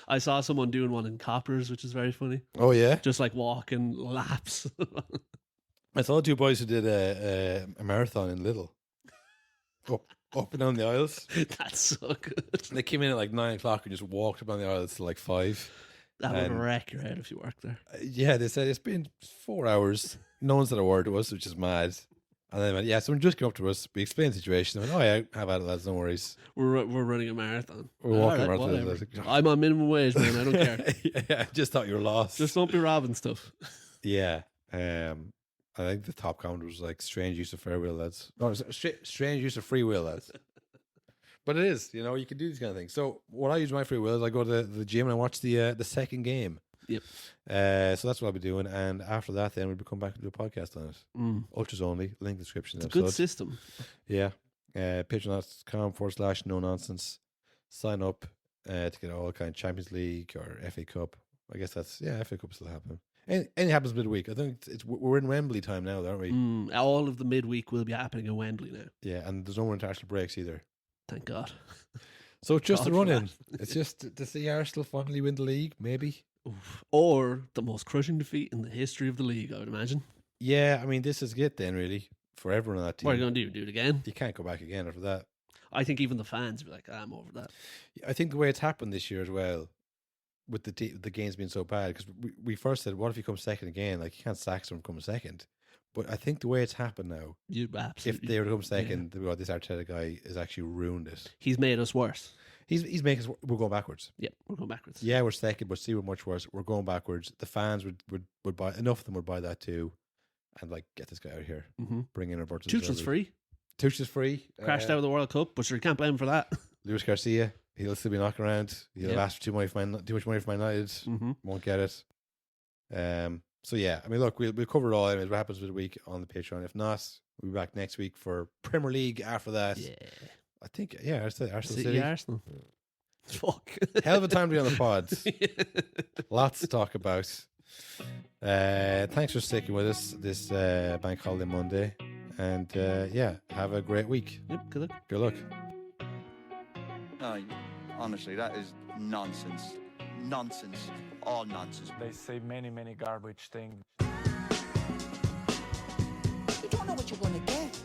Speaker 2: I saw someone doing one in Coppers, which is very funny.
Speaker 1: Oh yeah,
Speaker 2: just like walking laps.
Speaker 1: I saw 2 boys who did a marathon in Lidl. Up and down the aisles.
Speaker 2: That's so good.
Speaker 1: They came in at like 9 o'clock and just walked up on the aisles till like 5.
Speaker 2: That would wreck your head if you worked there.
Speaker 1: Yeah, they said it's been 4 hours. No one said a word to us, which is mad. And then went, someone just came up to us. We explained the situation. They went, oh yeah, have at it, lads. No worries.
Speaker 2: We're running a marathon.
Speaker 1: We're walking a marathon.
Speaker 2: I'm on minimum wage, man. I don't care.
Speaker 1: Yeah, I just thought you were lost.
Speaker 2: Just don't be robbing stuff.
Speaker 1: Yeah. I think the top comment was like strange use of free will, lads. No, strange use of free will, lads. But it is, you can do these kind of things. So what I use my free will is I go to the gym and I watch the second game.
Speaker 2: Yep.
Speaker 1: So that's what I'll be doing, and after that, then we'll come back and do a podcast on it. Ultras only. Link in the description.
Speaker 2: It's a good system.
Speaker 1: Yeah. Patreon.com/no nonsense. Sign up to get all kind of Champions League or FA Cup. I guess FA Cup still happening. Anything happens midweek. I think we're in Wembley time now, aren't we?
Speaker 2: All of the midweek will be happening in Wembley now.
Speaker 1: Yeah, and there's no more international breaks either.
Speaker 2: Thank God.
Speaker 1: So it's just a run-in. It's just to see Arsenal finally win the league, maybe.
Speaker 2: Oof. Or the most crushing defeat in the history of the league, I would imagine.
Speaker 1: Yeah, I mean, this is it then, really, for everyone on that team.
Speaker 2: What are you going to do? Do it again?
Speaker 1: You can't go back again after that.
Speaker 2: I think even the fans would be like, I'm over that.
Speaker 1: I think the way it's happened this year as well, with the games being so bad, because we first said, what if he comes second again? Like, you can't sack someone coming second. But I think the way it's happened now, if they were to come second, this Arteta guy has actually ruined it.
Speaker 2: He's made us worse.
Speaker 1: He's making us. We're going backwards.
Speaker 2: Yeah, we're going backwards.
Speaker 1: Yeah, we're second, but see, we're much worse. We're going backwards. The fans would buy, enough of them would buy that too, and like, get this guy out of here. Bring in Roberto.
Speaker 2: Tuchel's free.
Speaker 1: Tuchel's free.
Speaker 2: Crashed out of the World Cup, but sure, you can't blame him for that.
Speaker 1: Luis Garcia, he'll still be knocking around. He'll have asked for too much money from United. Won't get it. So yeah, I mean, look, we'll cover it all. Anyways, what happens with the week on the Patreon? If not, we'll be back next week for Premier League. After that, I think Arsenal City.
Speaker 2: Arsenal. Fuck.
Speaker 1: Hell of a time to be on the pods. Lots to talk about. Thanks for sticking with us this Bank Holiday Monday. And have a great week.
Speaker 2: Yep, good luck.
Speaker 1: Good luck.
Speaker 3: No, honestly, that is nonsense. Nonsense. All nonsense.
Speaker 4: They say many, many garbage things.
Speaker 5: You don't know what you're going to get.